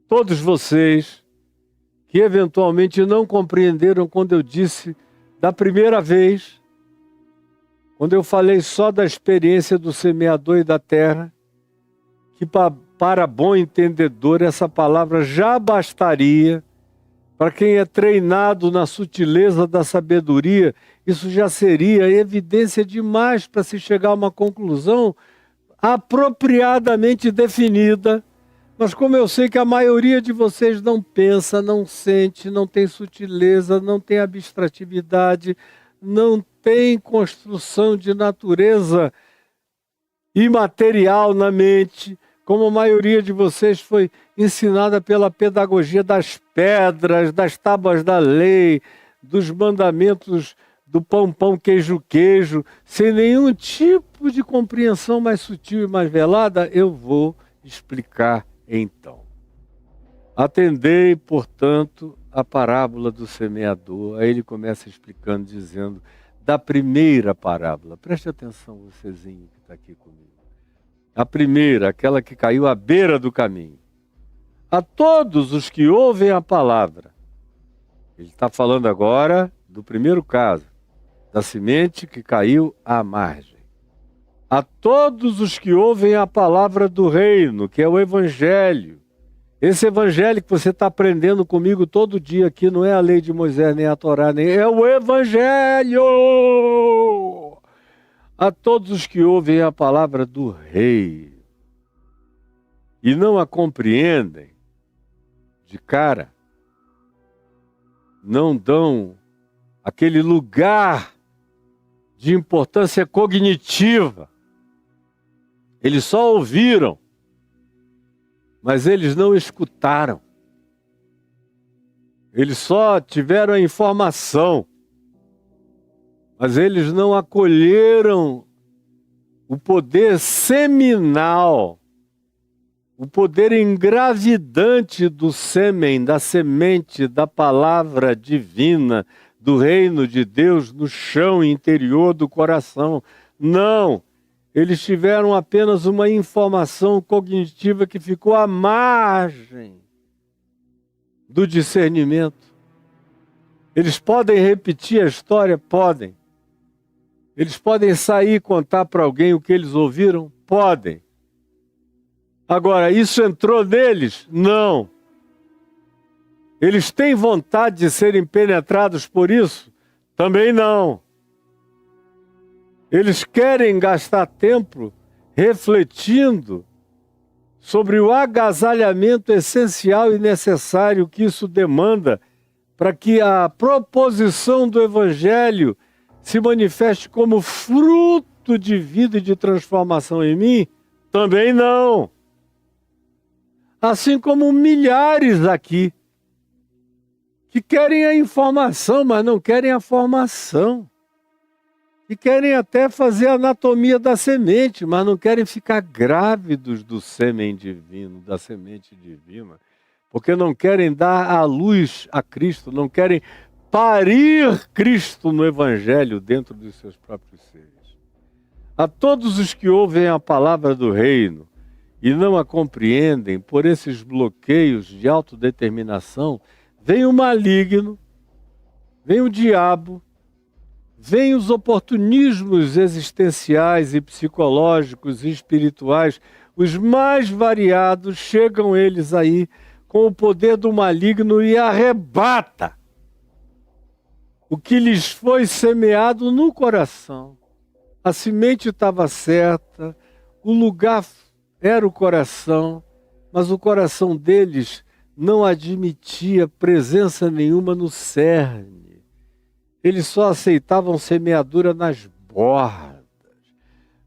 todos vocês, que eventualmente não compreenderam quando eu disse da primeira vez, quando eu falei só da experiência do semeador e da terra, que para bom entendedor essa palavra já bastaria. Para quem é treinado na sutileza da sabedoria, isso já seria evidência demais para se chegar a uma conclusão apropriadamente definida. Mas como eu sei que a maioria de vocês não pensa, não sente, não tem sutileza, não tem abstratividade, não tem construção de natureza imaterial na mente, como a maioria de vocês foi ensinada pela pedagogia das pedras, das tábuas da lei, dos mandamentos do pão, pão, queijo, queijo, sem nenhum tipo de compreensão mais sutil e mais velada, eu vou explicar então. Atendei, portanto, a parábola do semeador. Aí ele começa explicando, dizendo, da primeira parábola. Preste atenção, vocêzinho que está aqui comigo. A primeira, aquela que caiu à beira do caminho. A todos os que ouvem a palavra. Ele está falando agora do primeiro caso, da semente que caiu à margem. A todos os que ouvem a palavra do reino, que é o Evangelho. Esse Evangelho que você está aprendendo comigo todo dia aqui, não é a lei de Moisés, nem a Torá, nem é o Evangelho! A todos os que ouvem a palavra do Rei e não a compreendem de cara, não dão aquele lugar de importância cognitiva. Eles só ouviram, mas eles não escutaram. Eles só tiveram a informação, mas eles não acolheram o poder seminal, o poder engravidante do sêmen, da semente, da palavra divina, do reino de Deus no chão interior do coração. Não, eles tiveram apenas uma informação cognitiva que ficou à margem do discernimento. Eles podem repetir a história? Podem. Eles podem sair e contar para alguém o que eles ouviram? Podem. Agora, isso entrou neles? Não. Eles têm vontade de serem penetrados por isso? Também não. Eles querem gastar tempo refletindo sobre o agasalhamento essencial e necessário que isso demanda para que a proposição do Evangelho se manifeste como fruto de vida e de transformação em mim? Também não. Assim como milhares aqui, que querem a informação, mas não querem a formação. E querem até fazer a anatomia da semente, mas não querem ficar grávidos do sêmen divino, da semente divina. Porque não querem dar à luz a Cristo, não querem parir Cristo no Evangelho dentro dos seus próprios seres. A todos os que ouvem a palavra do reino e não a compreendem por esses bloqueios de autodeterminação, vem o maligno, vem o diabo, vem os oportunismos existenciais e psicológicos e espirituais, os mais variados, chegam eles aí com o poder do maligno e arrebata o que lhes foi semeado no coração. A semente estava certa, o lugar era o coração, mas o coração deles não admitia presença nenhuma no cerne. Eles só aceitavam semeadura nas bordas,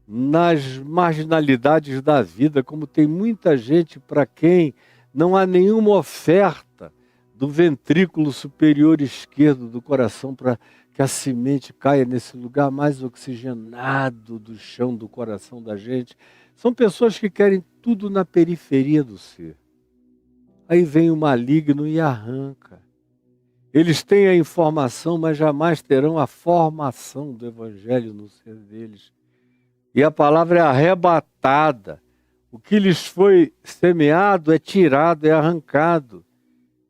nas marginalidades da vida, como tem muita gente para quem não há nenhuma oferta do ventrículo superior esquerdo do coração para que a semente caia nesse lugar mais oxigenado do chão do coração da gente. São pessoas que querem tudo na periferia do ser. Aí vem o maligno e arranca. Eles têm a informação, mas jamais terão a formação do Evangelho no ser deles. E a palavra é arrebatada. O que lhes foi semeado é tirado, é arrancado.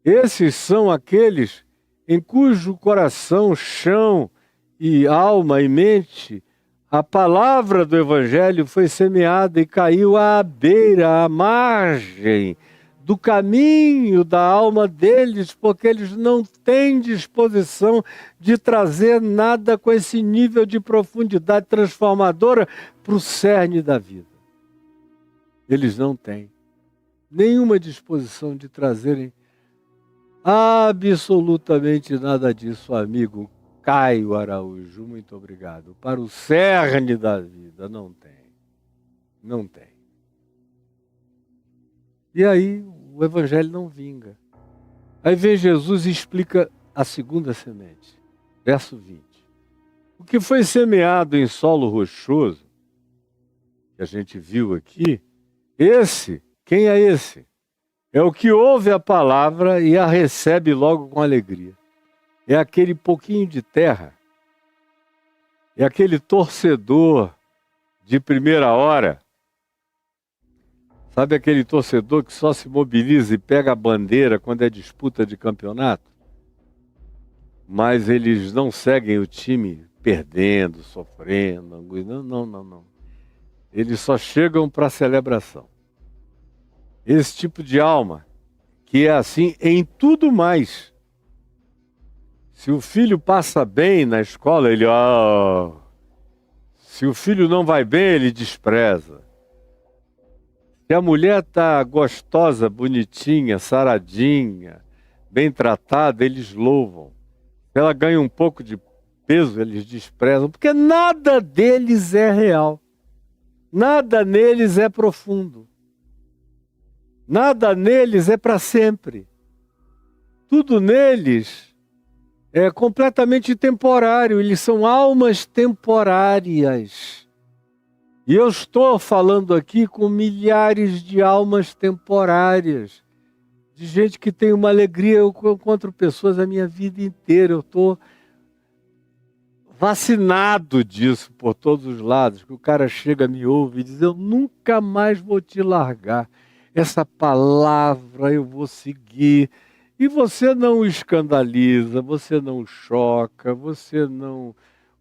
Esses são aqueles em cujo coração, chão e alma e mente, a palavra do Evangelho foi semeada e caiu à beira, à margem do caminho da alma deles, porque eles não têm disposição de trazer nada com esse nível de profundidade transformadora para o cerne da vida. Eles não têm nenhuma disposição de trazerem absolutamente nada disso, amigo Caio Araújo, muito obrigado. Para o cerne da vida, não tem. Não tem. E aí o Evangelho não vinga. Aí vem Jesus e explica a segunda semente. Verso 20. O que foi semeado em solo rochoso, que a gente viu aqui, quem é esse? É o que ouve a palavra e a recebe logo com alegria. É aquele pouquinho de terra. É aquele torcedor de primeira hora. Sabe aquele torcedor que só se mobiliza e pega a bandeira quando é disputa de campeonato? Mas eles não seguem o time perdendo, sofrendo, não. Eles só chegam para a celebração. Esse tipo de alma, que é assim em tudo mais. Se o filho passa bem na escola, ele... Se o filho não vai bem, ele despreza. Se a mulher está gostosa, bonitinha, saradinha, bem tratada, eles louvam. Se ela ganha um pouco de peso, eles desprezam, porque nada deles é real. Nada neles é profundo. Nada neles é para sempre. Tudo neles é completamente temporário. Eles são almas temporárias. E eu estou falando aqui com milhares de almas temporárias. De gente que tem uma alegria. Eu encontro pessoas a minha vida inteira. Eu estou vacinado disso por todos os lados. Que o cara chega, me ouve e diz: eu nunca mais vou te largar. Essa palavra eu vou seguir. E você não o escandaliza, você não o choca, você não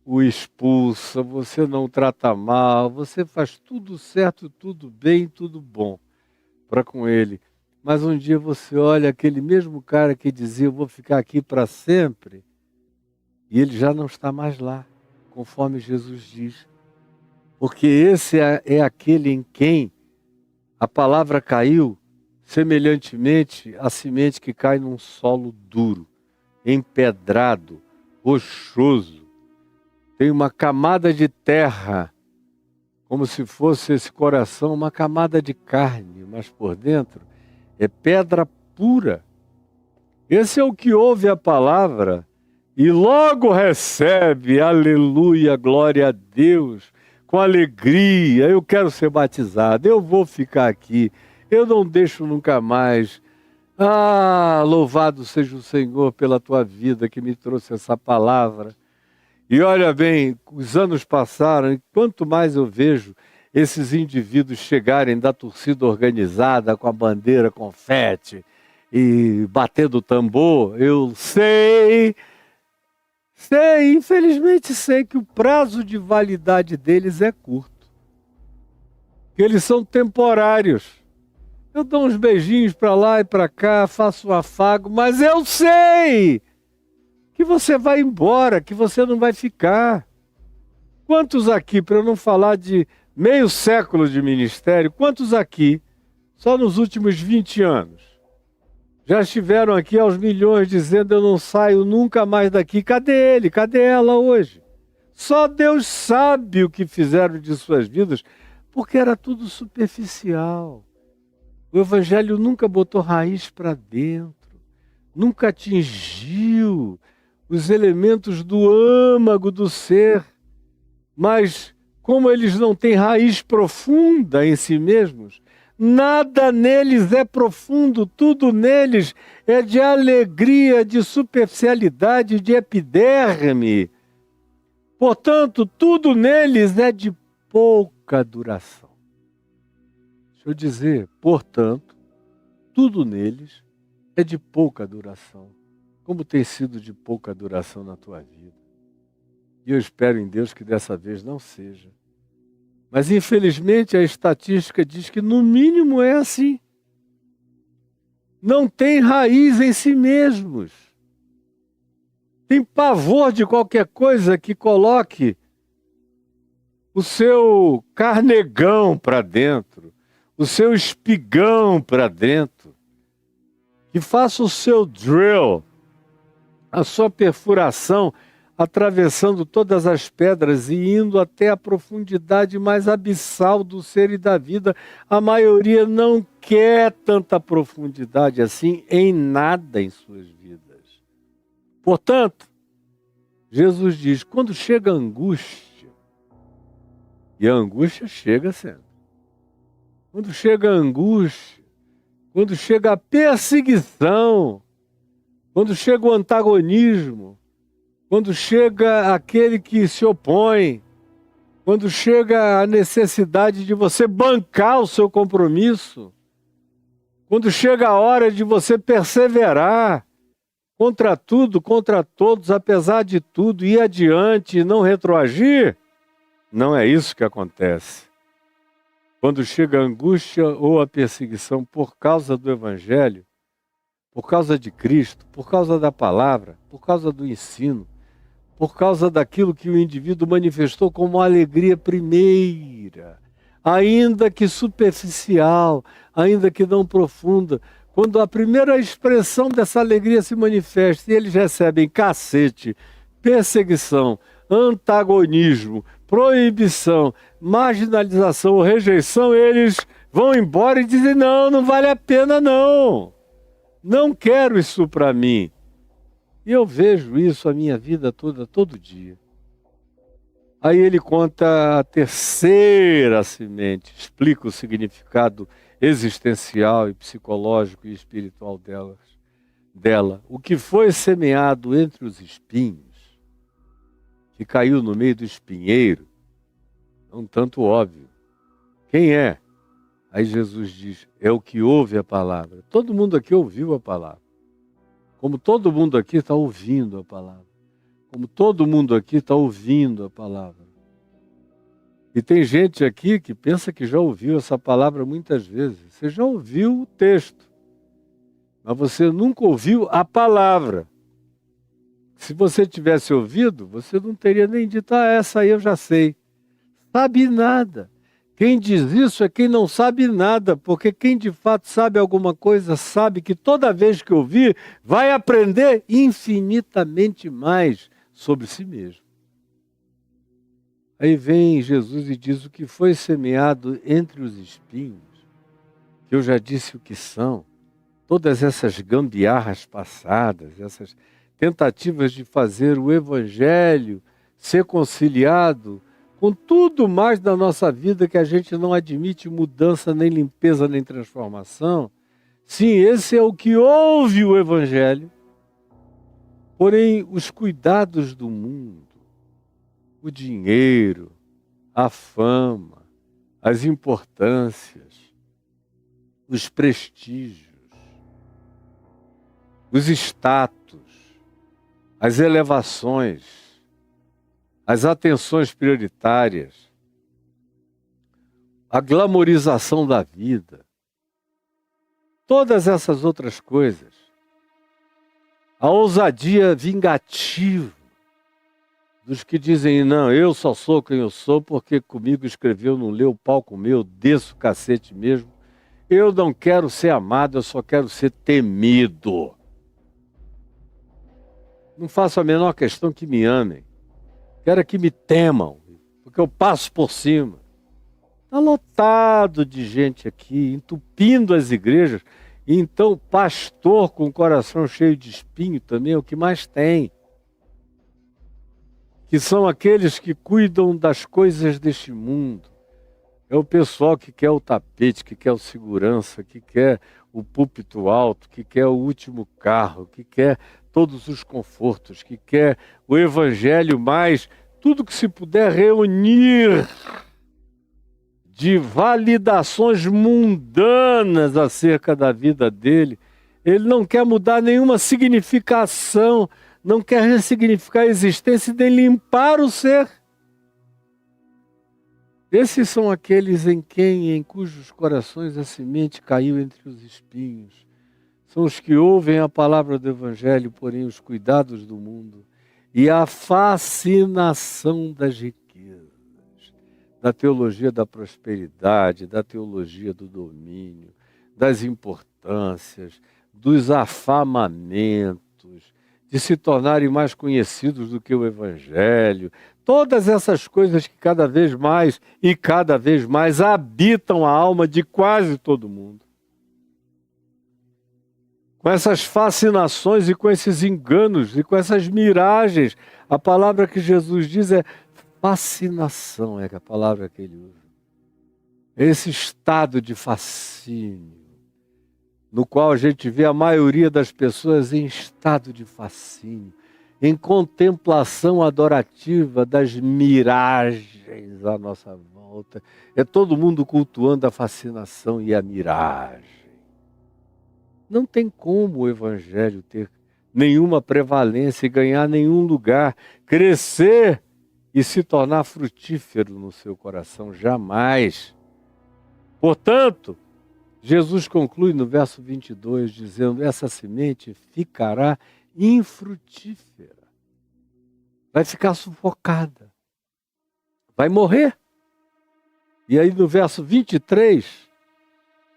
o expulsa, você não o trata mal, você faz tudo certo, tudo bem, tudo bom para com ele. Mas um dia você olha aquele mesmo cara que dizia: eu vou ficar aqui para sempre, e ele já não está mais lá, conforme Jesus diz. Porque esse é aquele em quem a palavra caiu semelhantemente à semente que cai num solo duro, empedrado, rochoso. Tem uma camada de terra, como se fosse esse coração, uma camada de carne, mas por dentro é pedra pura. Esse é o que ouve a palavra e logo recebe, aleluia, glória a Deus, com alegria. Eu quero ser batizado, eu vou ficar aqui, eu não deixo nunca mais. Louvado seja o Senhor pela tua vida que me trouxe essa palavra. E olha bem, os anos passaram e quanto mais eu vejo esses indivíduos chegarem da torcida organizada com a bandeira confete e batendo tambor, eu sei, infelizmente sei que o prazo de validade deles é curto. Que eles são temporários. Eu dou uns beijinhos para lá e para cá, faço um afago, mas eu sei que você vai embora, que você não vai ficar. Quantos aqui, para eu não falar de meio século de ministério, quantos aqui, só nos últimos 20 anos, Já estiveram aqui aos milhões dizendo: eu não saio nunca mais daqui. Cadê ele? Cadê ela hoje? Só Deus sabe o que fizeram de suas vidas, porque era tudo superficial. O Evangelho nunca botou raiz para dentro, nunca atingiu os elementos do âmago do ser, mas como eles não têm raiz profunda em si mesmos, nada neles é profundo, tudo neles é de alegria, de superficialidade, de epiderme. Portanto, tudo neles é de pouca duração. Deixa eu dizer, portanto, tudo neles é de pouca duração. Como tem sido de pouca duração na tua vida. E eu espero em Deus que dessa vez não seja. Mas infelizmente a estatística diz que no mínimo é assim. Não tem raiz em si mesmos. Tem pavor de qualquer coisa que coloque o seu carnegão para dentro, o seu espigão para dentro, que faça o seu drill, a sua perfuração, atravessando todas as pedras e indo até a profundidade mais abissal do ser e da vida. A maioria não quer tanta profundidade assim em nada em suas vidas. Portanto, Jesus diz, quando chega a angústia, e a angústia chega sempre, quando chega a angústia, quando chega a perseguição, quando chega o antagonismo, quando chega aquele que se opõe, quando chega a necessidade de você bancar o seu compromisso, quando chega a hora de você perseverar contra tudo, contra todos, apesar de tudo, ir adiante e não retroagir, não é isso que acontece. Quando chega a angústia ou a perseguição por causa do Evangelho, por causa de Cristo, por causa da palavra, por causa do ensino, por causa daquilo que o indivíduo manifestou como alegria primeira, ainda que superficial, ainda que não profunda. Quando a primeira expressão dessa alegria se manifesta e eles recebem cacete, perseguição, antagonismo, proibição, marginalização ou rejeição, eles vão embora e dizem, não, não vale a pena não. Não quero isso para mim. E eu vejo isso a minha vida toda, todo dia. Aí ele conta a terceira semente, explica o significado existencial e psicológico e espiritual dela. O que foi semeado entre os espinhos, que caiu no meio do espinheiro, é um tanto óbvio. Quem é? Aí Jesus diz, é o que ouve a palavra. Todo mundo aqui ouviu a palavra. Como todo mundo aqui está ouvindo a palavra. Como todo mundo aqui está ouvindo a palavra. E tem gente aqui que pensa que já ouviu essa palavra muitas vezes. Você já ouviu o texto, mas você nunca ouviu a palavra. Se você tivesse ouvido, você não teria nem dito, essa aí eu já sei. Sabe nada. Quem diz isso é quem não sabe nada, porque quem de fato sabe alguma coisa, sabe que toda vez que ouvir, vai aprender infinitamente mais sobre si mesmo. Aí vem Jesus e diz o que foi semeado entre os espinhos, que eu já disse o que são, todas essas gambiarras passadas, essas tentativas de fazer o Evangelho ser conciliado com tudo mais da nossa vida que a gente não admite mudança, nem limpeza, nem transformação. Sim, esse é o que ouve o Evangelho. Porém, os cuidados do mundo, o dinheiro, a fama, as importâncias, os prestígios, os status, as elevações, as atenções prioritárias, a glamorização da vida, todas essas outras coisas, a ousadia vingativa dos que dizem, não, eu só sou quem eu sou porque comigo escreveu, não leu, o pau comeu, desço o cacete mesmo, Eu não quero ser amado, eu só quero ser temido. Não faço a menor questão que me amem. Quero que me temam, porque eu passo por cima. Está lotado de gente aqui, entupindo as igrejas. E então, pastor com o coração cheio de espinho também é o que mais tem. Que são aqueles que cuidam das coisas deste mundo. É o pessoal que quer o tapete, que quer o segurança, que quer o púlpito alto, que quer o último carro, que quer todos os confortos, que quer o evangelho mais, tudo que se puder reunir de validações mundanas acerca da vida dele. Ele não quer mudar nenhuma significação, não quer ressignificar a existência nem limpar o ser. Esses são aqueles em cujos corações a semente caiu entre os espinhos. São os que ouvem a palavra do Evangelho, porém os cuidados do mundo e a fascinação das riquezas, da teologia da prosperidade, da teologia do domínio, das importâncias, dos afamamentos, de se tornarem mais conhecidos do que o Evangelho. Todas essas coisas que cada vez mais habitam a alma de quase todo mundo. Com essas fascinações e com esses enganos e com essas miragens, a palavra que Jesus diz é fascinação, é a palavra que ele usa. Esse estado de fascínio, no qual a gente vê a maioria das pessoas em estado de fascínio, em contemplação adorativa das miragens à nossa volta. É todo mundo cultuando a fascinação e a miragem. Não tem como o Evangelho ter nenhuma prevalência e ganhar nenhum lugar, crescer e se tornar frutífero no seu coração, jamais. Portanto, Jesus conclui no verso 22, dizendo, essa semente ficará infrutífera. Vai ficar sufocada. Vai morrer. E aí no verso 23,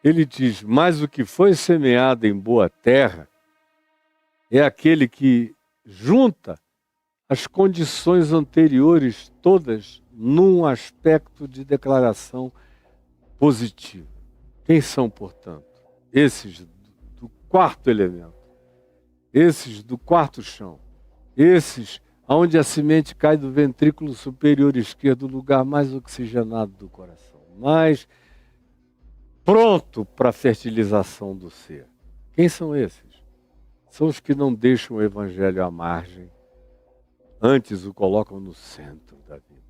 ele diz, mas o que foi semeado em boa terra é aquele que junta as condições anteriores todas num aspecto de declaração positiva. Quem são, portanto? Esses do quarto elemento, esses do quarto chão, esses onde a semente cai do ventrículo superior esquerdo, o lugar mais oxigenado do coração, mais pronto para a fertilização do ser. Quem são esses? São os que não deixam o Evangelho à margem, antes o colocam no centro da vida.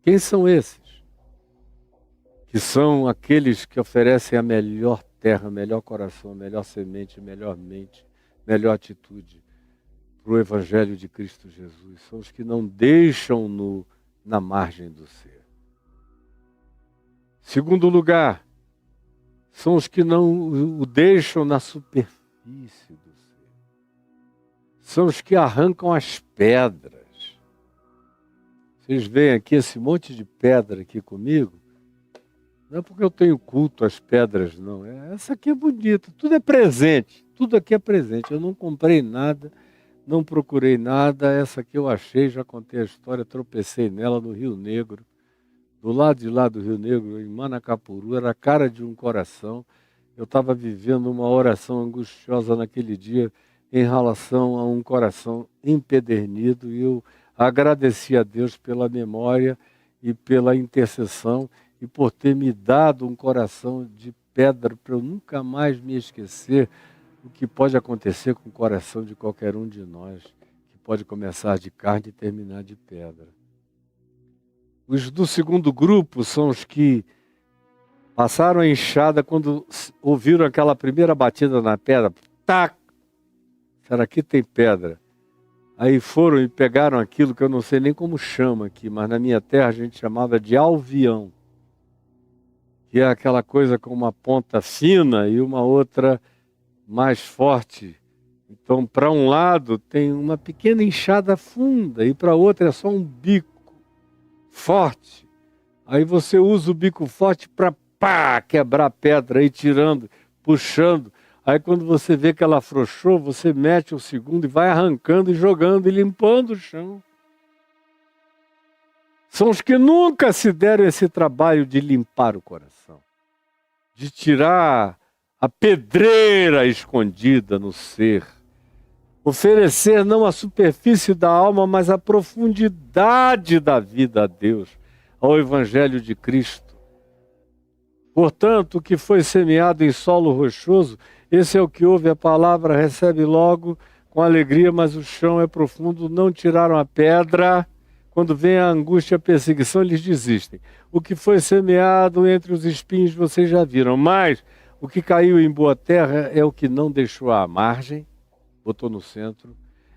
Quem são esses? Que são aqueles que oferecem a melhor terra, melhor coração, melhor semente, melhor mente, melhor atitude para o Evangelho de Cristo Jesus. São os que não deixam na margem do ser. Segundo lugar, são os que não o deixam na superfície do ser. São os que arrancam as pedras. Vocês veem aqui esse monte de pedra aqui comigo? Não é porque eu tenho culto às pedras, não. Essa aqui é bonita, tudo é presente, tudo aqui é presente. Eu não comprei nada, não procurei nada. Essa aqui eu achei, já contei a história, tropecei nela no Rio Negro. Do lado de lá do Rio Negro, em Manacapuru, era a cara de um coração. Eu estava vivendo uma oração angustiosa naquele dia em relação a um coração empedernido e eu agradeci a Deus pela memória e pela intercessão e por ter me dado um coração de pedra para eu nunca mais me esquecer o que pode acontecer com o coração de qualquer um de nós, que pode começar de carne e terminar de pedra. Os do segundo grupo são os que passaram a enxada quando ouviram aquela primeira batida na pedra. Tac! Será que tem pedra? Aí foram e pegaram aquilo que eu não sei nem como chama aqui, mas na minha terra a gente chamava de alvião. Que é aquela coisa com uma ponta fina e uma outra mais forte. Então, para um lado tem uma pequena enxada funda e para outra é só um bico forte. Aí você usa o bico forte para pá, quebrar a pedra, aí tirando, puxando. Aí quando você vê que ela afrouxou, você mete o segundo e vai arrancando e jogando e limpando o chão. São os que nunca se deram esse trabalho de limpar o coração, de tirar a pedreira escondida no ser. Oferecer não a superfície da alma, mas a profundidade da vida a Deus, ao Evangelho de Cristo. Portanto, o que foi semeado em solo rochoso, esse é o que ouve a palavra, recebe logo com alegria, mas o chão é profundo, não tiraram a pedra. Quando vem a angústia e a perseguição, eles desistem. O que foi semeado entre os espinhos, vocês já viram, mas o que caiu em boa terra é o que não deixou à margem, botou no centro,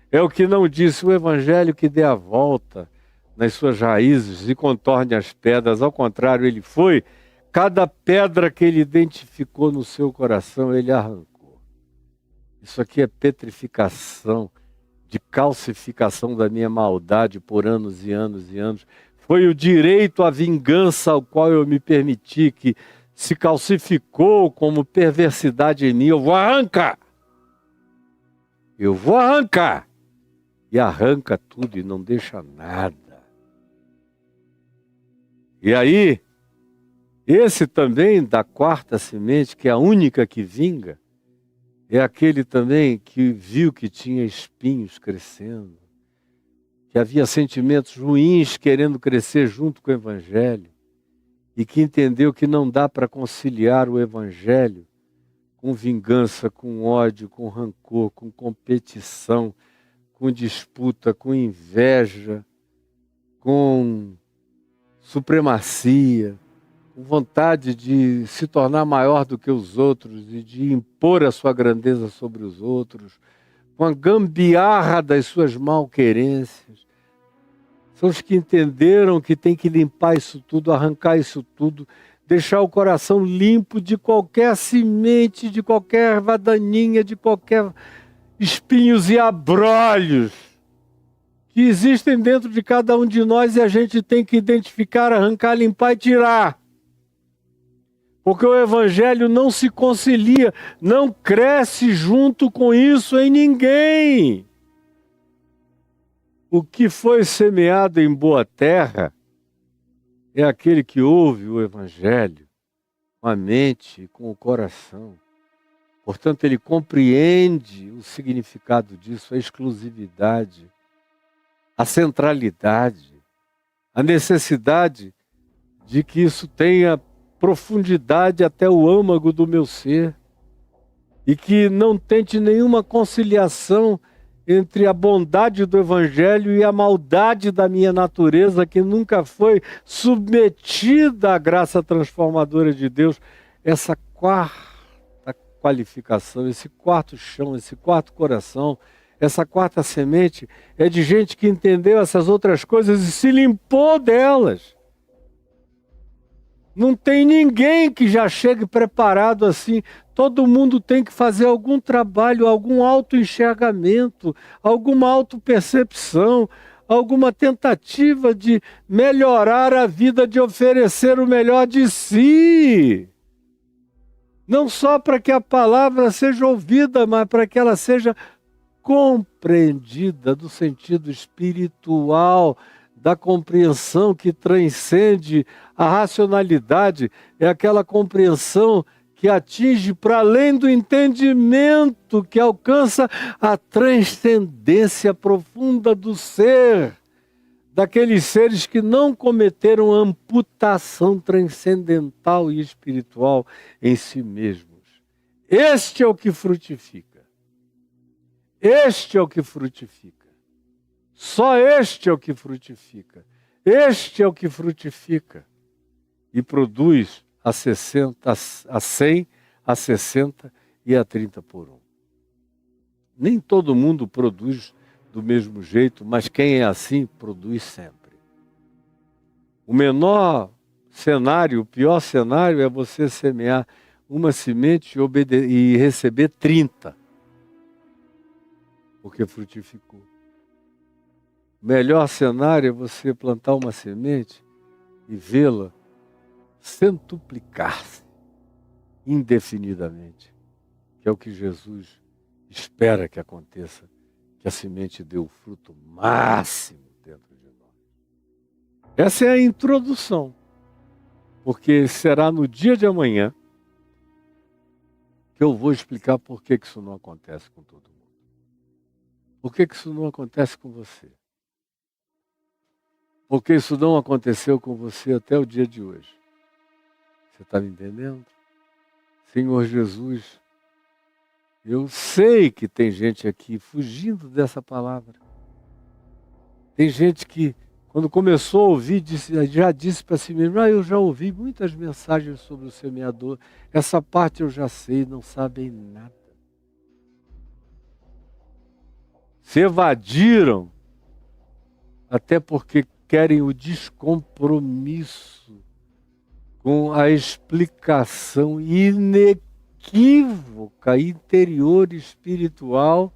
é o que não disse o Evangelho que dê a volta nas suas raízes e contorne as pedras. Ao contrário, ele foi, cada pedra que ele identificou no seu coração, ele arrancou. Isso aqui é petrificação, de calcificação da minha maldade por anos e anos e anos. Foi o direito à vingança ao qual eu me permiti, que se calcificou como perversidade em mim. Eu vou arrancar. Eu vou arrancar. E arranca tudo e não deixa nada. E aí, esse também da quarta semente, que é a única que vinga, é aquele também que viu que tinha espinhos crescendo, que havia sentimentos ruins querendo crescer junto com o Evangelho, e que entendeu que não dá para conciliar o Evangelho com vingança, com ódio, com rancor, com competição, com disputa, com inveja, com supremacia, com vontade de se tornar maior do que os outros e de impor a sua grandeza sobre os outros, com a gambiarra das suas malquerências. São os que entenderam que tem que limpar isso tudo, arrancar isso tudo, deixar o coração limpo de qualquer semente, de qualquer erva daninha, de qualquer espinhos e abrolhos que existem dentro de cada um de nós, e a gente tem que identificar, arrancar, limpar e tirar. Porque o Evangelho não se concilia, não cresce junto com isso em ninguém. O que foi semeado em boa terra é aquele que ouve o Evangelho com a mente e com o coração. Portanto, ele compreende o significado disso, a exclusividade, a centralidade, a necessidade de que isso tenha profundidade até o âmago do meu ser, e que não tente nenhuma conciliação entre a bondade do Evangelho e a maldade da minha natureza, que nunca foi submetida à graça transformadora de Deus. Essa quarta qualificação, esse quarto chão, esse quarto coração, essa quarta semente é de gente que entendeu essas outras coisas e se limpou delas. Não tem ninguém que já chegue preparado assim. Todo mundo tem que fazer algum trabalho, algum autoenxergamento, alguma autopercepção, alguma tentativa de melhorar a vida, de oferecer o melhor de si. Não só para que a palavra seja ouvida, mas para que ela seja compreendida do sentido espiritual, da compreensão que transcende a racionalidade, é aquela compreensão que atinge para além do entendimento, que alcança a transcendência profunda do ser, daqueles seres que não cometeram amputação transcendental e espiritual em si mesmos. Este é o que frutifica. Este é o que frutifica. Só este é o que frutifica. Este é o que frutifica e produz a 60, a 100, a 60 e a 30 por 1. Nem todo mundo produz do mesmo jeito, mas quem é assim, produz sempre. O menor cenário, o pior cenário é você semear uma semente e receber 30, porque frutificou. O melhor cenário é você plantar uma semente e vê-la centuplicar-se. indefinidamente, que é o que Jesus espera que aconteça, que a semente dê o fruto máximo dentro de nós. Essa é a introdução, porque será no dia de amanhã que eu vou explicar por que isso não acontece com todo mundo. Por que isso não acontece com você? Porque isso não aconteceu com você até o dia de hoje. Você está me entendendo? Senhor Jesus, eu sei que tem gente aqui fugindo dessa palavra. Tem gente que, quando começou a ouvir, já disse para si mesmo, eu já ouvi muitas mensagens sobre o semeador, essa parte eu já sei, não sabem nada. Se evadiram, até porque querem o descompromisso com a explicação inequívoca, interior, espiritual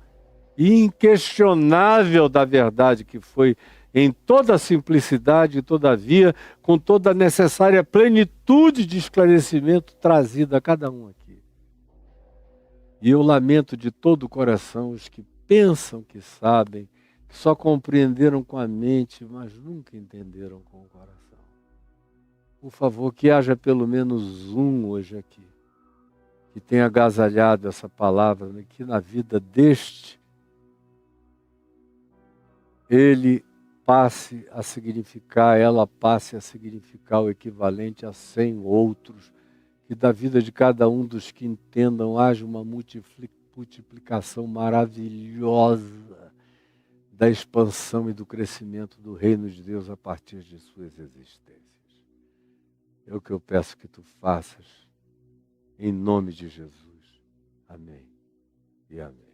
e inquestionável da verdade que foi em toda a simplicidade, todavia, com toda a necessária plenitude de esclarecimento trazida a cada um aqui. E eu lamento de todo o coração os que pensam que sabem, que só compreenderam com a mente, mas nunca entenderam com o coração. Por favor, que haja pelo menos um hoje aqui, que tenha agasalhado essa palavra, né, que na vida deste, ele passe a significar, ela passe a significar o equivalente a 100 outros, que da vida de cada um dos que entendam haja uma multiplicação maravilhosa da expansão e do crescimento do reino de Deus a partir de suas existências. É o que eu peço que tu faças, em nome de Jesus. Amém e amém.